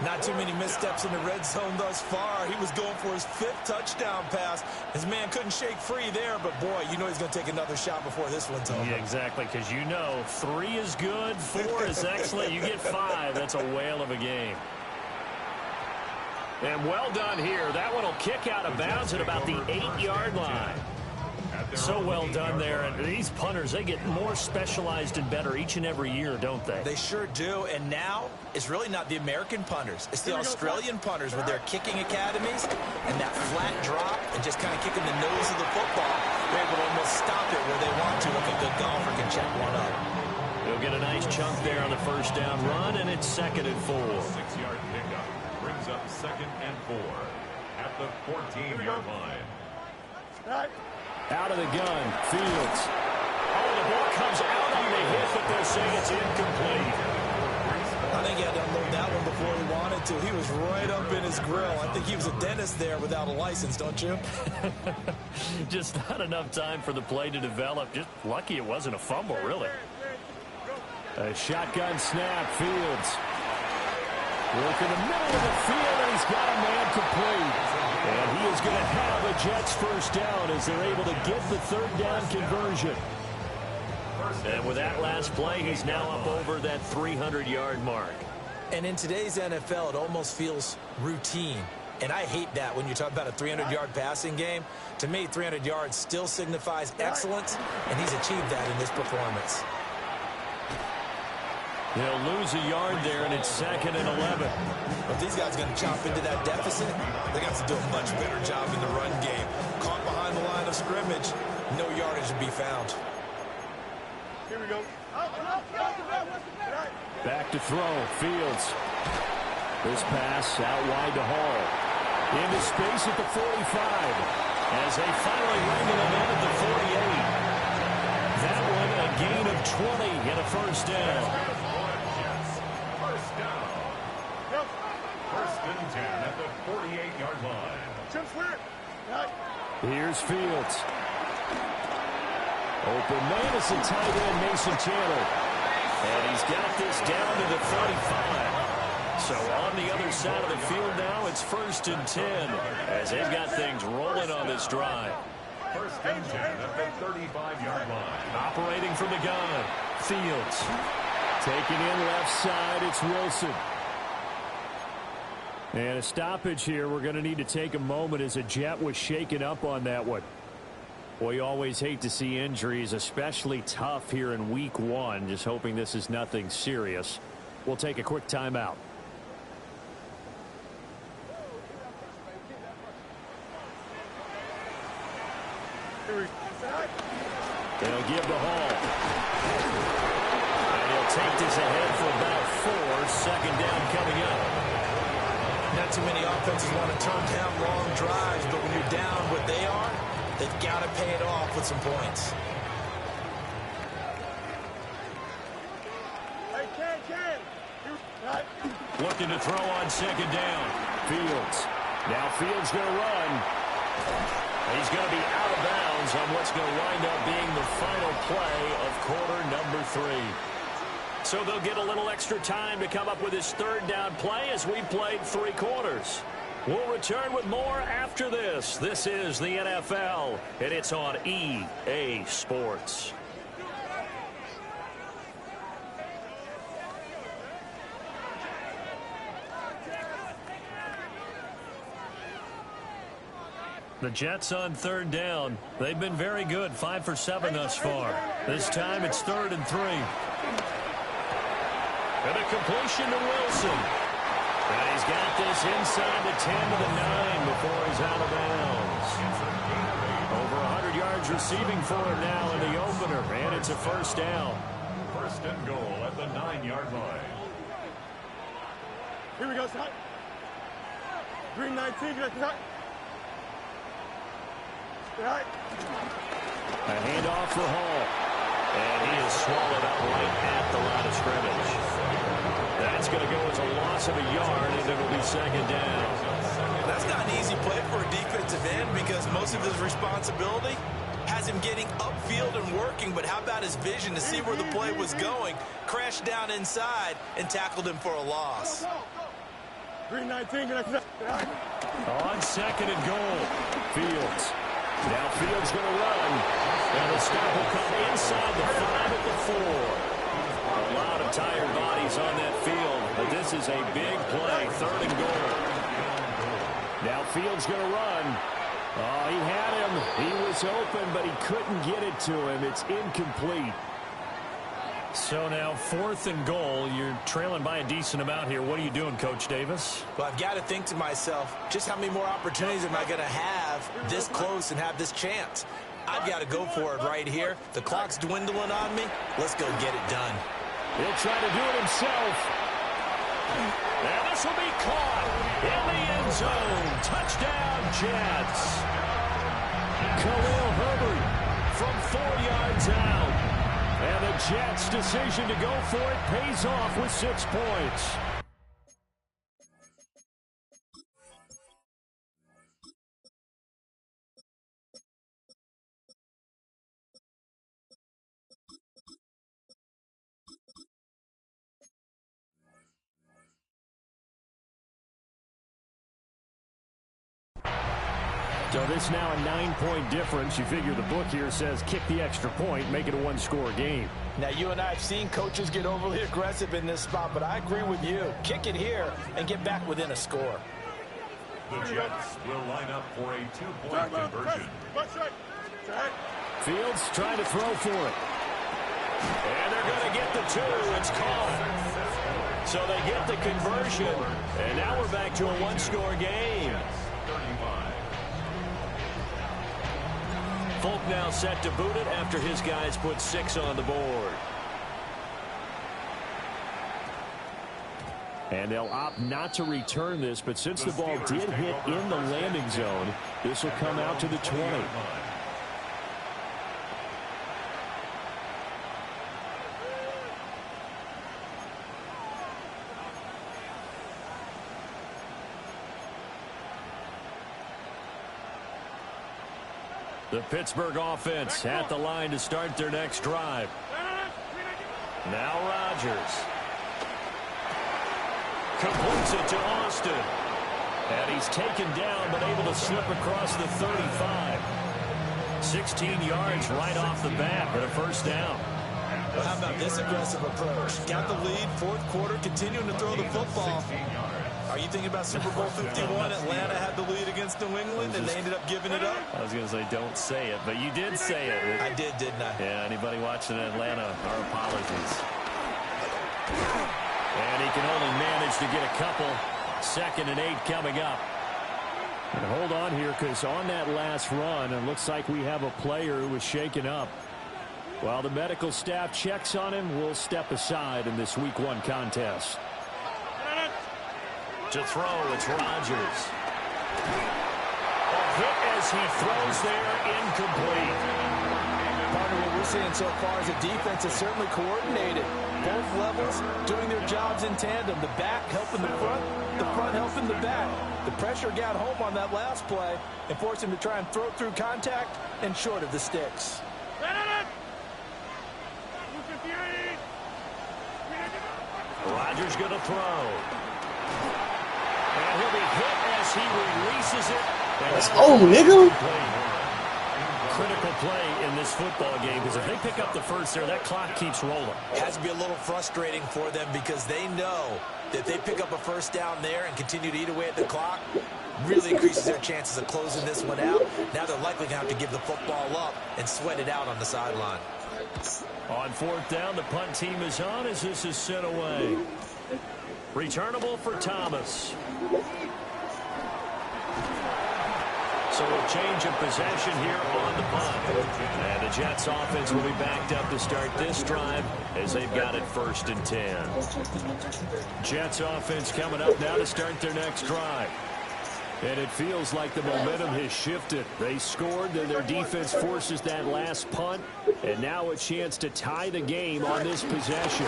Not too many missteps in the red zone thus far. He was going for his 5th touchdown pass. His man couldn't shake free there, but boy, you know he's going to take another shot before this one's over. Yeah, exactly, because you know 3 is good, 4 is excellent. You get 5. That's a whale of a game. And well done here. That one will kick out of bounds at about the 8-yard line. So well done there. And these punters, they get more specialized and better each and every year, don't they? They sure do. And now it's really not the American punters. It's the Australian punters with their kicking academies and that flat drop and just kind of kicking the nose of the football. They're able to almost stop it where they want to. Like a good golfer can check one up. They'll get a nice chunk there on the 1st down run, and it's 2nd and 4. 6-yard pickup brings up 2nd and 4 at the 14-yard line. Out of the gun, Fields. Oh, the ball comes out on the hit, but they're saying it's incomplete. I think he had to unload that one before he wanted to. He was right up in his grill. I think he was a dentist there without a license, don't you? Just not enough time for the play to develop. Just lucky it wasn't a fumble, really. A shotgun snap, Fields. Work in the middle of the field, and he's got a man complete. And he is going to have a Jets 1st down as they're able to get the 3rd down conversion. And with that last play, he's now up over that 300-yard mark. And in today's NFL, it almost feels routine. And I hate that when you talk about a 300-yard passing game. To me, 300 yards still signifies excellence, and he's achieved that in this performance. They'll lose a yard there, and it's 2nd and 11. If these guys are going to chop into that deficit, they got to do a much better job in the run game. Caught behind the line of scrimmage, no yardage to be found. Here we go. Back to throw, Fields. This pass out wide to Hall. Into space at the 45. As they finally wrangle him in at the 48. That one a gain of 20 and a 1st down. First and 10 at the 48-yard line. Here's Fields. Open man is the tight end, Mason Chandler. And he's got this down to the 35. So on the other side of the field now, it's first and 10 as they've got things rolling on this drive. First and 10 at the 35-yard line. Operating from the gun, Fields. Taking in left side, it's Wilson. And a stoppage here. We're going to need to take a moment as a Jet was shaken up on that one. Well, you always hate to see injuries, especially tough here in week 1. Just hoping this is nothing serious. We'll take a quick timeout. They'll give the Hall. And he'll take this ahead for about 4. Second down coming up. Not too many offenses want to turn down long drives, but when you're down what they are, they've got to pay it off with some points. Looking to throw on second down. Fields. Now Fields going to run. He's going to be out of bounds on what's going to wind up being the final play of quarter number 3. So they'll get a little extra time to come up with his third down play as we played 3 quarters. We'll return with more after this. This is the NFL, and it's on EA Sports. The Jets on third down. They've been very good, 5 for 7 thus far. This time it's 3rd and 3. And a completion to Wilson. And he's got this inside the 10 to the 9 before he's out of bounds. Over 100 yards receiving for him now in the opener, and it's a first down. First and goal at the 9-yard line. Here we go, son. 3-19. A handoff for Hall. And he is swallowed up right at the line of scrimmage. That's going to go as a loss of a yard, and it'll be second down. That's not an easy play for a defensive end because most of his responsibility has him getting upfield and working, but how about his vision to see where the play was going, crashed down inside, and tackled him for a loss. 3-19. On second and goal, Fields. Now Fields going to run. And the stop will come inside the 5 at the 4. A lot of tired bodies on that field, but this is a big play, 3rd and goal. Now Fields going to run. Oh, he had him. He was open, but he couldn't get it to him. It's incomplete. So now 4th and goal. You're trailing by a decent amount here. What are you doing, Coach Davis? Well, I've got to think to myself, just how many more opportunities am I going to have this close and have this chance? I've got to go for it right here. The clock's dwindling on me. Let's go get it done. He'll try to do it himself. And this will be caught in the end zone. Touchdown, Jets. Khalil Herbert from 4 yards out. And the Jets' decision to go for it pays off with 6 points. So this now a 9-point difference. You figure the book here says kick the extra point, make it a 1-score game. Now, you and I have seen coaches get overly aggressive in this spot, but I agree with you. Kick it here and get back within a score. The Jets will line up for a 2-point conversion. Fields trying to throw for it. And they're going to get the 2. It's caught. So they get the conversion. And now we're back to a 1-score game. 35. Folk now set to boot it after his guys put 6 on the board. And they'll opt not to return this, but since the ball did hit in the landing zone, this will come out to the 20. The Pittsburgh offense at the line to start their next drive. Now Rodgers. Completes it to Austin. And he's taken down but able to slip across the 35. 16 yards right off the bat and a first down. Well, how about this aggressive approach? Got the lead, fourth quarter, continuing to throw the football. Are you thinking about Super Bowl 51? Atlanta had the lead against New England, and they ended up giving it up? I was going to say, don't say it, but you did say it. I did, didn't I? Yeah, anybody watching Atlanta, our apologies. And he can only manage to get a couple. 2nd and 8 coming up. And hold on here, because on that last run, it looks like we have a player who was shaken up. While the medical staff checks on him, we'll step aside in this Week 1 contest. To throw, it's Rodgers. A hit as he throws there, incomplete. Part of what we're seeing so far is the defense is certainly coordinated. Both levels doing their jobs in tandem. The back helping the front helping the back. The pressure got home on that last play and forced him to try and throw through contact and short of the sticks. Rodgers going to throw. And he'll be hit as he releases it. Let's go, nigga. Critical play in this football game, because if they pick up the first there, that clock keeps rolling. It has to be a little frustrating for them because they know that they pick up a first down there and continue to eat away at the clock, really increases their chances of closing this one out. Now they're likely going to have to give the football up and sweat it out on the sideline. On 4th down, the punt team is on as this is sent away. Returnable for Thomas. So a change of possession here on the punt. And the Jets offense will be backed up to start this drive as they've got it 1st and 10. Jets offense coming up now to start their next drive. And it feels like the momentum has shifted. They scored, then their defense forces that last punt. And now a chance to tie the game on this possession.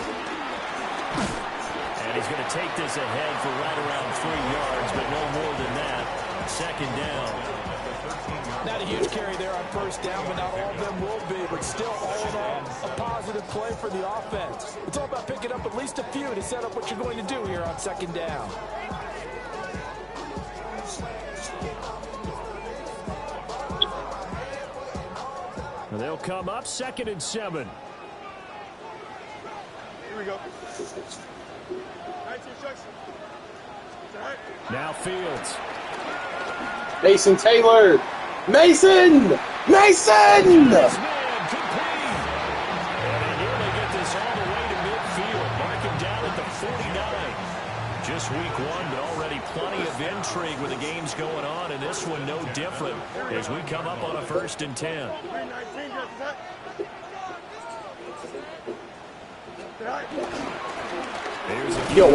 And he's going to take this ahead for right around 3 yards, but no more than that. 2nd down. Not a huge carry there on first down, but not all of them will be. But still, all in all, a positive play for the offense. It's all about picking up at least a few to set up what you're going to do here on 2nd down. And they'll come up 2nd and 7. Here we go. Now Fields. Mason Taylor. Mason! Mason! This man complete. And they nearly get this all the way to midfield. Mark him down at the 49. Just Week 1, but already plenty of intrigue with the games going on, and this one no different as we come up on a 1st and 10. Yo,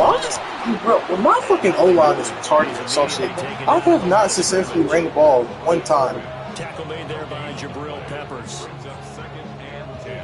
bro, when my fucking O-line is retarded or some shit, I have not successfully ran the ball one time. Tackle made there by Jabril Peppers.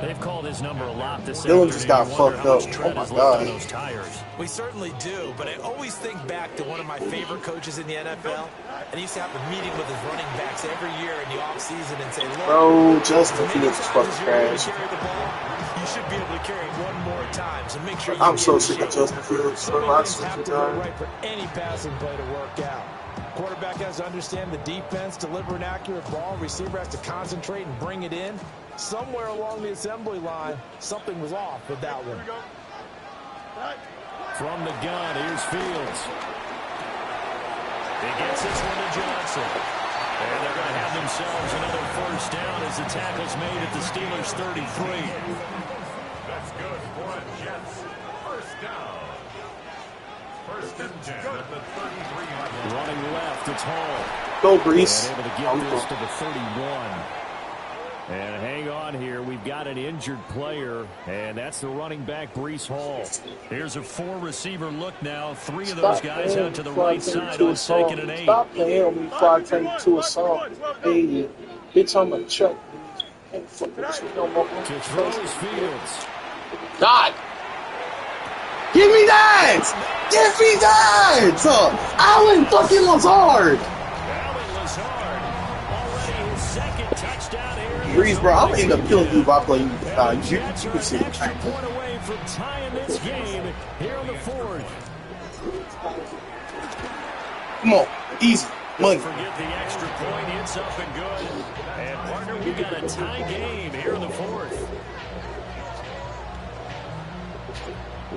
They've called his number a lot this Dylan just got fucked up. Oh my god. Those tires. We certainly do, but I always think back to one of my favorite coaches in the NFL, and he used to have a meeting with his running backs every year in the offseason and say, look, bro, Justin Fields is fucking trash. You should be able to carry it one more time, so make sure you I'm so sick of Justin Fields. Some things have to go right for any passing play to work out. Quarterback has to understand the defense, deliver an accurate ball. Receiver has to concentrate and bring it in. Somewhere along the assembly line, something was off with that one. From the gun, here's Fields. He gets this one to Johnson. And they're going to have themselves another 1st down as the tackle's made at the Steelers' 33. That's good for a Jets 1st down. 1st and 10 at the 33-yard line. Running left, it's Hall. Go, Brees. And able to get this to the 31. And hang on here. We've got an injured player, and that's the running back, Brees Hall. Here's a 4-receiver look now. 3 of those guys out to the right side on 2nd and 8. Stop playing on me before I turn you to a song. Hey, bitch, I'm a Chuck. Can't fuck with you no more. To throw is Fields. God! Give me that! Give me that! Allen fucking Lazard! Allen Lazard, already his 2nd touchdown Breeze, bro, I'm gonna end up killing you if I play you. You Jets are can an see extra point away from tying this game here in the fourth. Come on, easy. Money. Forget the extra point. It's up and good. And, partner, we've got a tie game here in the fourth.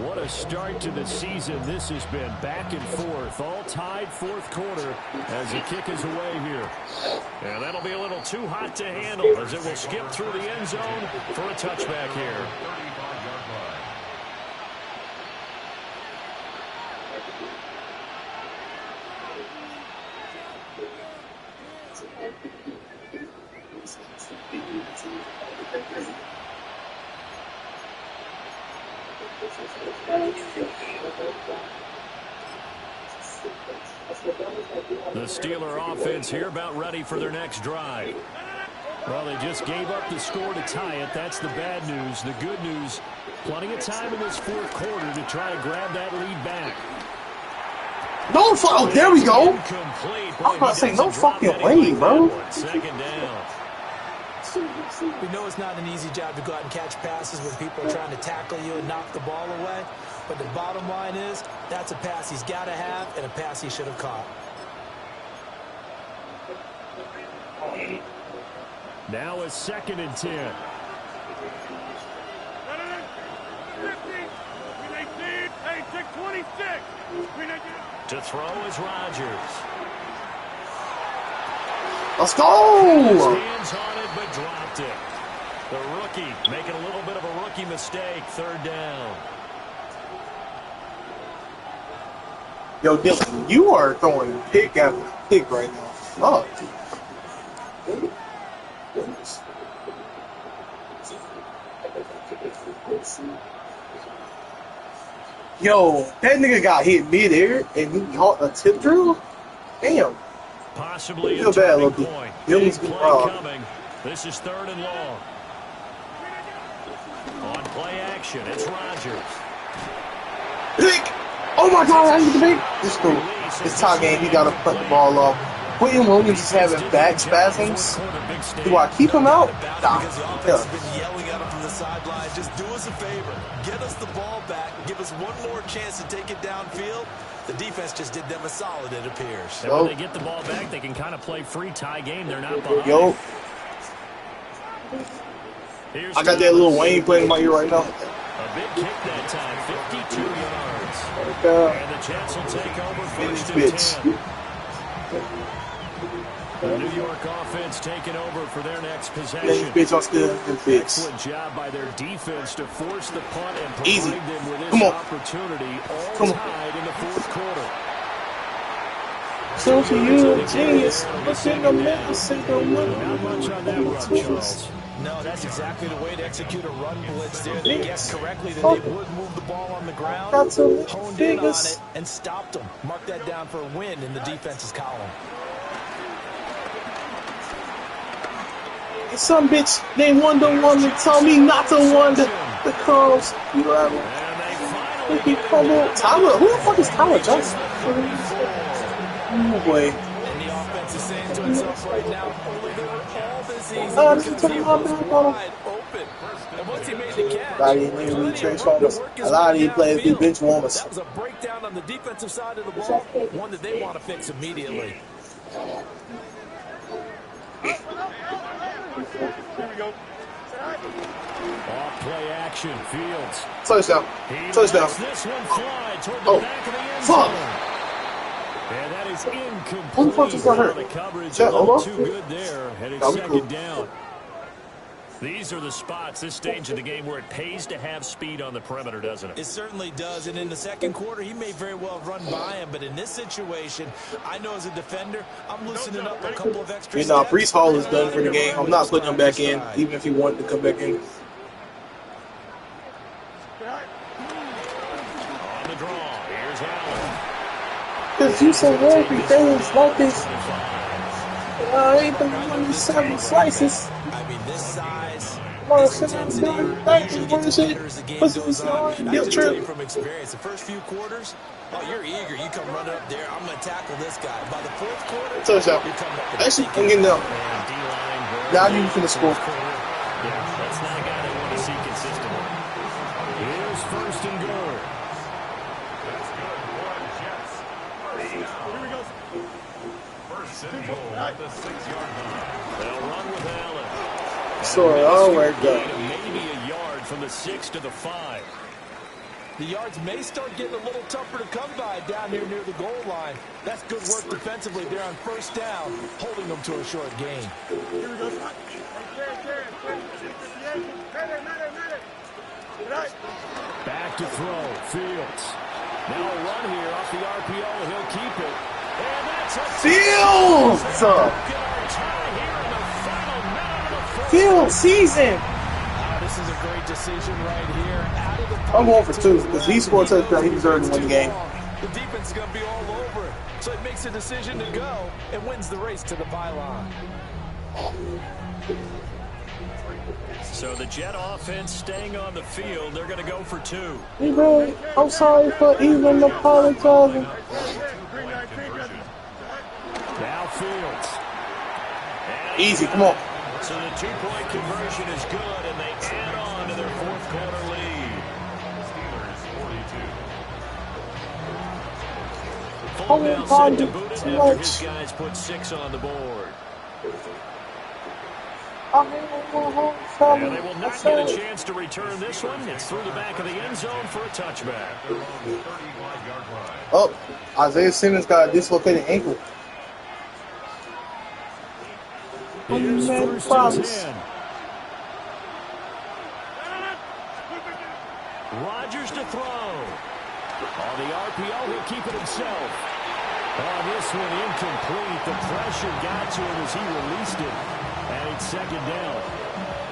What a start to the season this has been. Back and forth, all tied fourth quarter as the kick is away here. And that'll be a little too hot to handle as it will skip through the end zone for a touchback here. The Steeler offense here about ready for their next drive. Well, they just gave up the score to tie it. That's the bad news. The good news, plenty of time in this fourth quarter to try to grab that lead back. No, oh, there we go. I'm about to say, no fucking way, bro. Second down. We know it's not an easy job to go out and catch passes when people are trying to tackle you and knock the ball away. But the bottom line is, that's a pass he's got to have and a pass he should have caught. Now it's 2nd and 10. To throw is Rodgers. Let's go! Hands on it, but dropped it. The rookie making a little bit of a rookie mistake. 3rd down. Yo, Dylan, you are throwing pick after pick right now. Oh. Yo, that nigga got hit mid-air and he caught a tip drill? Damn. Possibly feel a bad, turning Loki. point. Dylan's Big play getting coming. This is 3rd and long. On play action, it's Rodgers. Pick! Oh my god, I need the pick! It's cool. It's tie game, he gotta put the ball off. Quentin Williams is having back spasms. Do I keep him out? Nah. Because the offense has been yelling at him from the sideline. Just do us a favor. Get us the ball back. Give us one more chance to take it downfield. The defense just did them a solid, it appears. And when they get the ball back, they can kind of play free tie game. They're not behind. Yo. I got that little Wayne playing in my ear right now. A big kick that time, 52 yards. And the Jets will take over 1st and 10. The New York offense taking over for their next possession. Excellent job by their defense to force the punt and provide them with this opportunity, all tied in the fourth quarter. So to you, genius. Not much on that run, Charles. No, that's exactly the way to execute a run blitz there. They guessed correctly that they would move the ball on the ground, honed in on it, and stopped them. Mark that down for a win in the defense's column. Some bitch named Wonder Woman told me not to wonder the crumbs. You have Tyler, who the fuck is Tyler Johnson? Oh boy. And the offense is saying to itself right now, only they were all this season because he was wide open. And once he made the catch, a lot of these players do bench warmers. That was a breakdown on the defensive side of the ball, one that they want to fix immediately. Off play action, Fields. Touchdown. Touchdown. This one fly toward the back of the end fuck. zone. And that is incomplete. Who the fuck just got hurt? The coverage Is that a little Ola? too good there. And it's 2nd down. These are the spots, this stage of the game, where it pays to have speed on the perimeter, doesn't it? It certainly does, and in the second quarter, he may very well run by him, but in this situation, I know as a defender, I'm loosening up a couple of extra steps. Breece Hall is done for the game. I'm not putting him back in, even if he wanted to come back in. On the draw, here's Allen. Because you so happy, things like this. I ain't the 7 slices. I mean, this size, his intensity, he usually gets better as the game goes on. I can tell you from experience, the first few quarters, oh, you're eager. You come running up there. I'm going to tackle this guy. By the fourth quarter, touchdown. you're coming up Actually, I'm getting down. Now you can score. Yeah, that's not a guy they want to see consistently. Here's first and goal. That's good for the Jets. Here we go. First and goal at the 6-yard line. They'll run with Allen. Sorry, oh my God. Maybe a yard from the 6 to the 5. The yards may start getting a little tougher to come by down here near the goal line. That's good work defensively there on first down, holding them to a short gain. Here we go. Back to throw, Fields. Now a run here off the RPO. He'll keep it. And that's a Fields! Fields season! This is a great decision right here. Out of the I'm going for 2 because he scored a touchdown. He deserves to win the game. The defense is going to be all over it. So it makes a decision to go and wins the race to the pylon. So the Jet offense staying on the field. They're going to go for 2. Hey, bro, I'm sorry for even apologizing. Now Fields. Easy, come on. So the 2-point conversion is good, and they add on to their fourth quarter lead. Steelers 42. Full now set to boot it after his guys put 6 on the board. And they will not get a chance to return this one. It's through the back of the end zone for a touchback. Oh, Isaiah Simmons got a dislocated ankle. Here's first and 10. Rodgers to throw. On the RPO, he'll keep it himself. On this one, incomplete. The pressure got to him as he released it. And it's second down.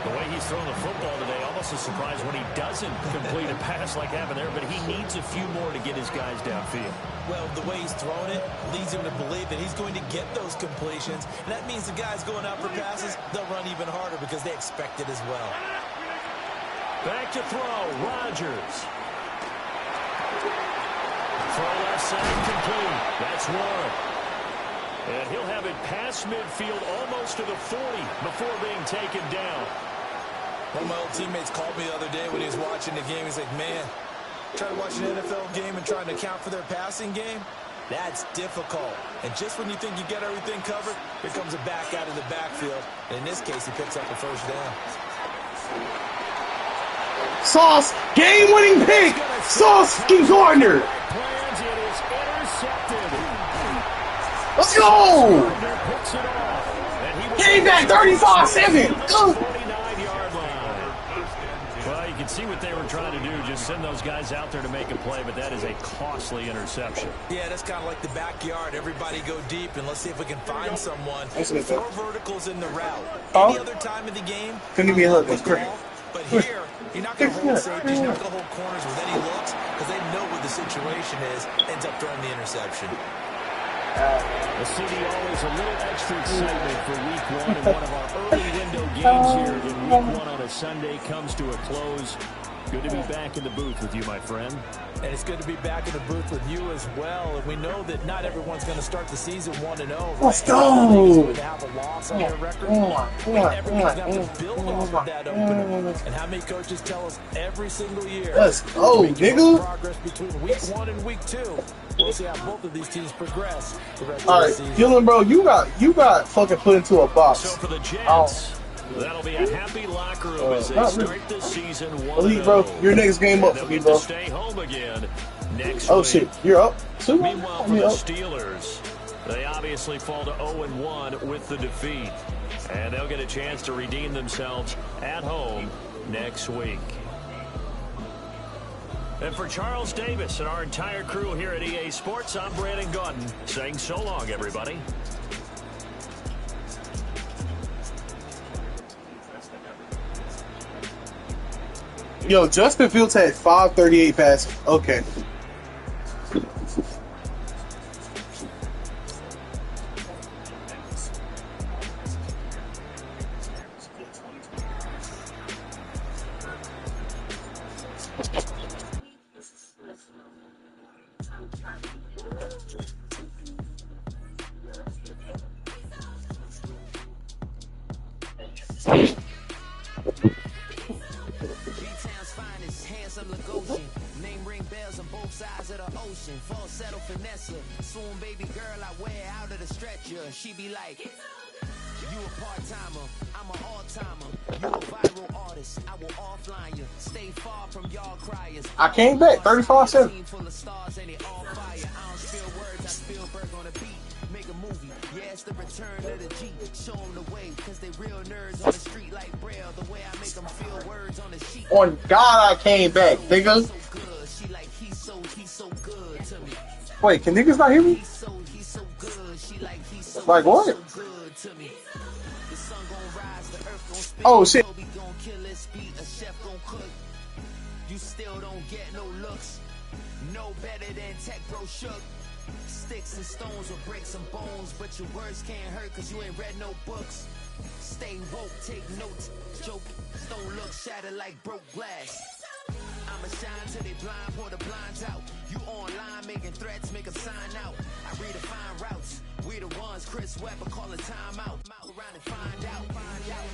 The way he's throwing the football today, almost a surprise when he doesn't complete a pass like happened there, but he needs a few more to get his guys downfield. Well, the way he's throwing it leads him to believe that he's going to get those completions. And that means the guys going out for passes, they'll run even harder because they expect it as well. Back to throw, Rodgers. Throw left side complete. That's one. And he'll have it past midfield almost to the 40 before being taken down. One of my old teammates called me the other day when he was watching the game. He's like, man, trying to watch an NFL game and trying to account for their passing game? That's difficult. And just when you think you get everything covered, here comes a back out of the backfield. And in this case, he picks up a first down. Sauce, game-winning pick. Sauce Gardner. Plans, it is intercepted. Let's go. Game back 35-7. Well, you can see what they were trying to do, just send those guys out there to make a play, but that is a costly interception. Yeah, that's kind of like the backyard. Everybody go deep, and let's see if we can find someone. 4 verticals in the route. Any other time of the game, couldn't give me a hook. That's great. But here, you're not going to hold safeties, you're not going to hold corners with any looks, because they know what the situation is, ends up throwing the interception. The city always a little extra excitement for week 1, and one of our early window games here in week 1 on a Sunday comes to a close. Good to be back in the booth with you, my friend. And it's good to be back in the booth with you as well. And we know that not everyone's going to start the season 1-0. Right? Let's go. To have a loss on their record. Everyone's got to build off of that opener. And how many coaches tell us every single year? Let's go, nigga. Progress between week 1 and week 2. We'll see how both of these teams progress the rest all of the right, season. Gillen, bro, you got fucking put into a box. So for the Jets, that'll be a happy locker room as they start the season 1-0. Elite, bro, your next game up for me, bro. Stay home again next Oh week. shit, you're up too. Meanwhile, for the Steelers, they obviously fall to 0-1 with the defeat, and they'll get a chance to redeem themselves at home next week. And for Charles Davis and our entire crew here at EA Sports, I'm Brandon Gautin saying so long, everybody. Yo, Justin Fields had 538 passes. Okay. B-Town's finest, handsome Lagosian. Name ring bells on both sides of the ocean. Falsetto finesse, swoon baby girl I wear out of the stretcher. She be like, you a part-timer, I'm an all-timer. You a viral artist, I will offline you. Stay far from y'all criers. I came back, 35 cents. Team full of stars and it all fire. I don't spill words, I spill Berg on a beat. Make a movie, yeah, it's the return of the G. Show them the way, cause they real nerds on the street like Braille. The way I make them feel words on the sheet. On God, I came back, nigga. So good, she like he's so good to me. Wait, can niggas not hear me? He's so good, she like he's so Like what? so good to me. The sun gon' rise, the earth gon' spin. Oh shit. Kobe gon' kill his beat, a chef gon' cook. You still don't get no looks. No better than Tech Bro Shook. Sticks and stones or bricks and bones, but your words can't hurt cause you ain't read no books. Stay woke, take notes, joke, don't look shattered like broke glass. I'ma shine till they blind, pour the blinds out. You online making threats, make a sign out. I redefine routes, we the ones Chris Webber calling time out. Around and find out, find out.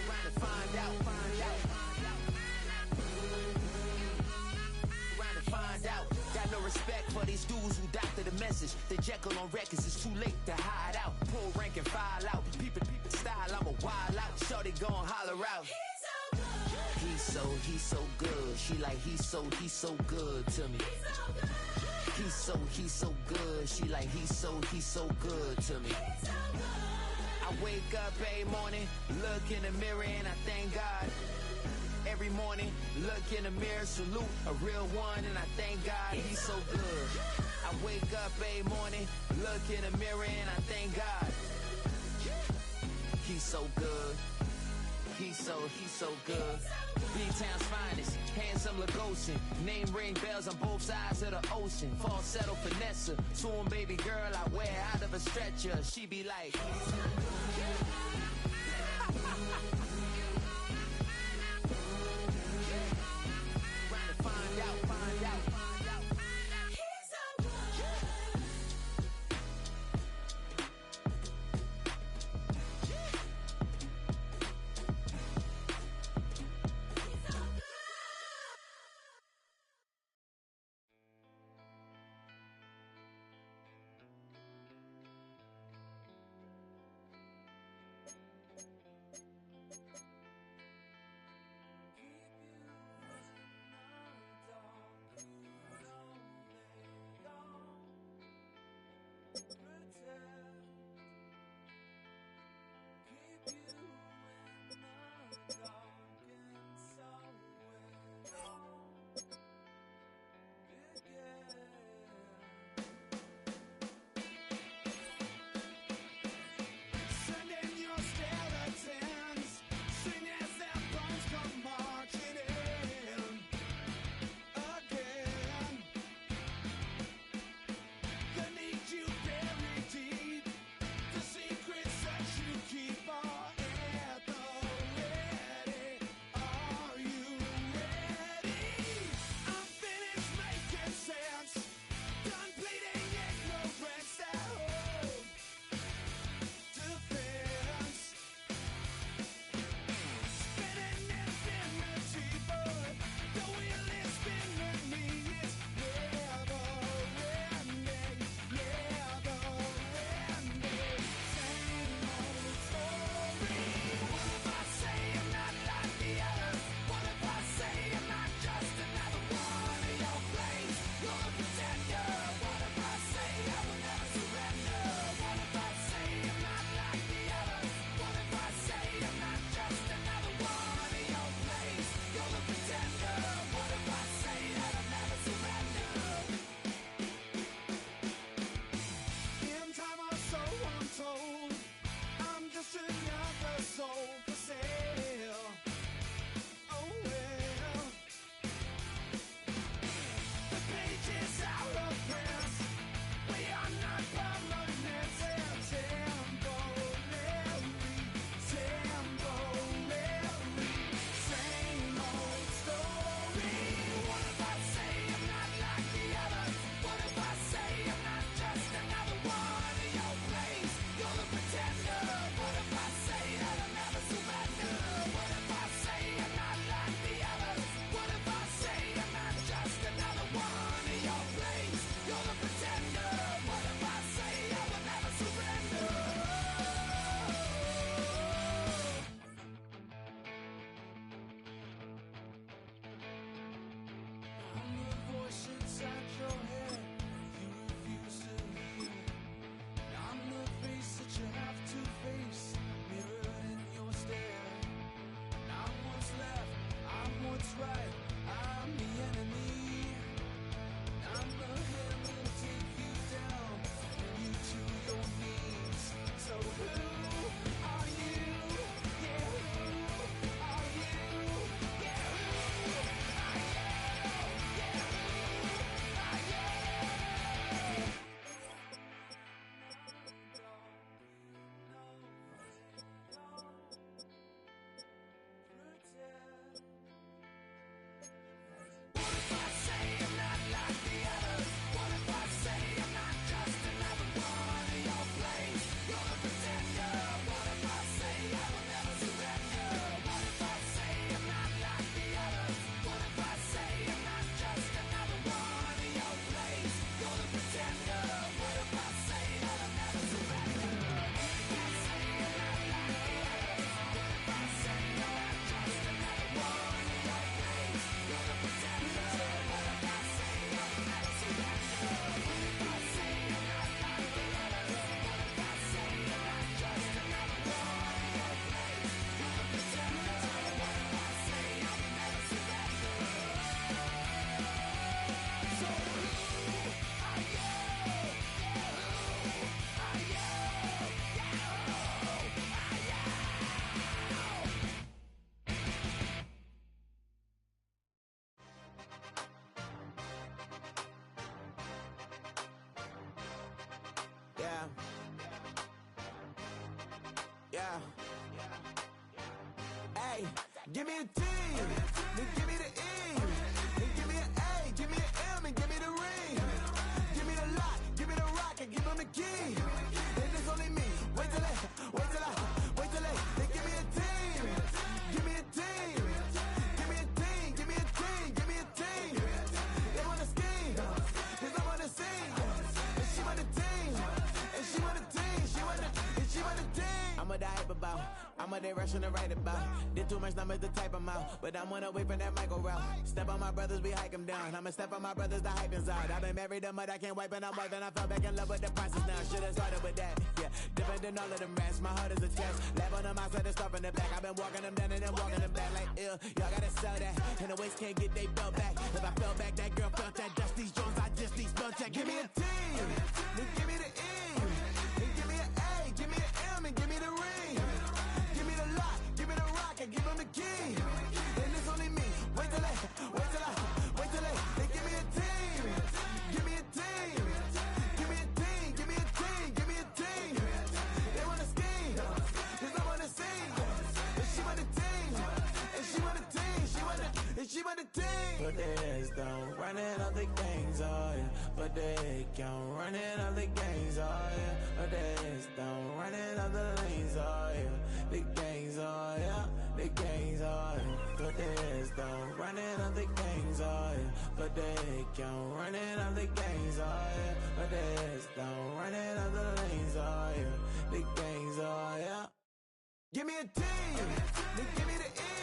Around and find out, find out. Around and find out. Got no respect for these dudes who doctor the message. The Jekyll on records, it's too late to hide out. Pull rank and file out. Peep style, I'm a wild out. Shorty gon' holler out. He's so good. She like he's so good to me. He's so good. She like he's so good to me. I wake up every morning, look in the mirror and I thank God. Every morning, look in the mirror, salute a real one and I thank God he's so good. I wake up every morning, look in the mirror and I thank God. He's so good. He's so good. B-Town's finest, handsome Lagosian. Name ring bells on both sides of the ocean. Falsetto finesse, swoon baby girl I wear out of a stretcher. She be like, find out, find out, find out. Yeah. Hey, give me a T, then give me the E, then give me an A, give me an M, and give me the ring. Give me the lock, give me the rock, and give them the key. And it's only me. Wait till they, they give me a team. Give me a team. Give me a team, give me a team, give me a team. They wanna scheme, cause I wanna sing. And she want a team, and she want a team, she want a team. I'm what I hype about, I'm what they rushing to write about. Did too much numbers to type them out, but I'm one away from that Michael route. Step on my brothers, we hike them down. I'ma step on my brothers, the hype is out. I've been married them, but I can't wipe and I'm wiping. I fell back in love with the process now. Should've started with that, yeah. Different than all of them rats, my heart is a test. Lab on them outside, the stuff in the back. I've been walking them down and then walking them back like ill. Y'all gotta sell that, and the waist can't get they belt back. If I fell back, that girl felt that. Dust these Jones, I just need spell check. Give me a T, then give me the E, then give me an A, give me an M, and give me the ring. Give me the lock, give me the rock, and give them the key. And it's only me. Wait till they give me a team. Give me a team. Give me a team. Give me a team. Give me a team. They wanna scheme, cause I wanna sing. And she want a team. And she want a team. She want a team. Put their heads down, running all the gangs, oh yeah. But they can't running all the gangs, oh yeah. Put their heads down, running all the lanes, oh yeah. The gangs, oh yeah. The gangs, oh yeah. Put their heads down, running all the gangs, oh yeah. But they can't running all the gangs, oh yeah. Put their heads down, running all the lanes, oh yeah. The gangs, oh yeah. Give me a team, then give me the E.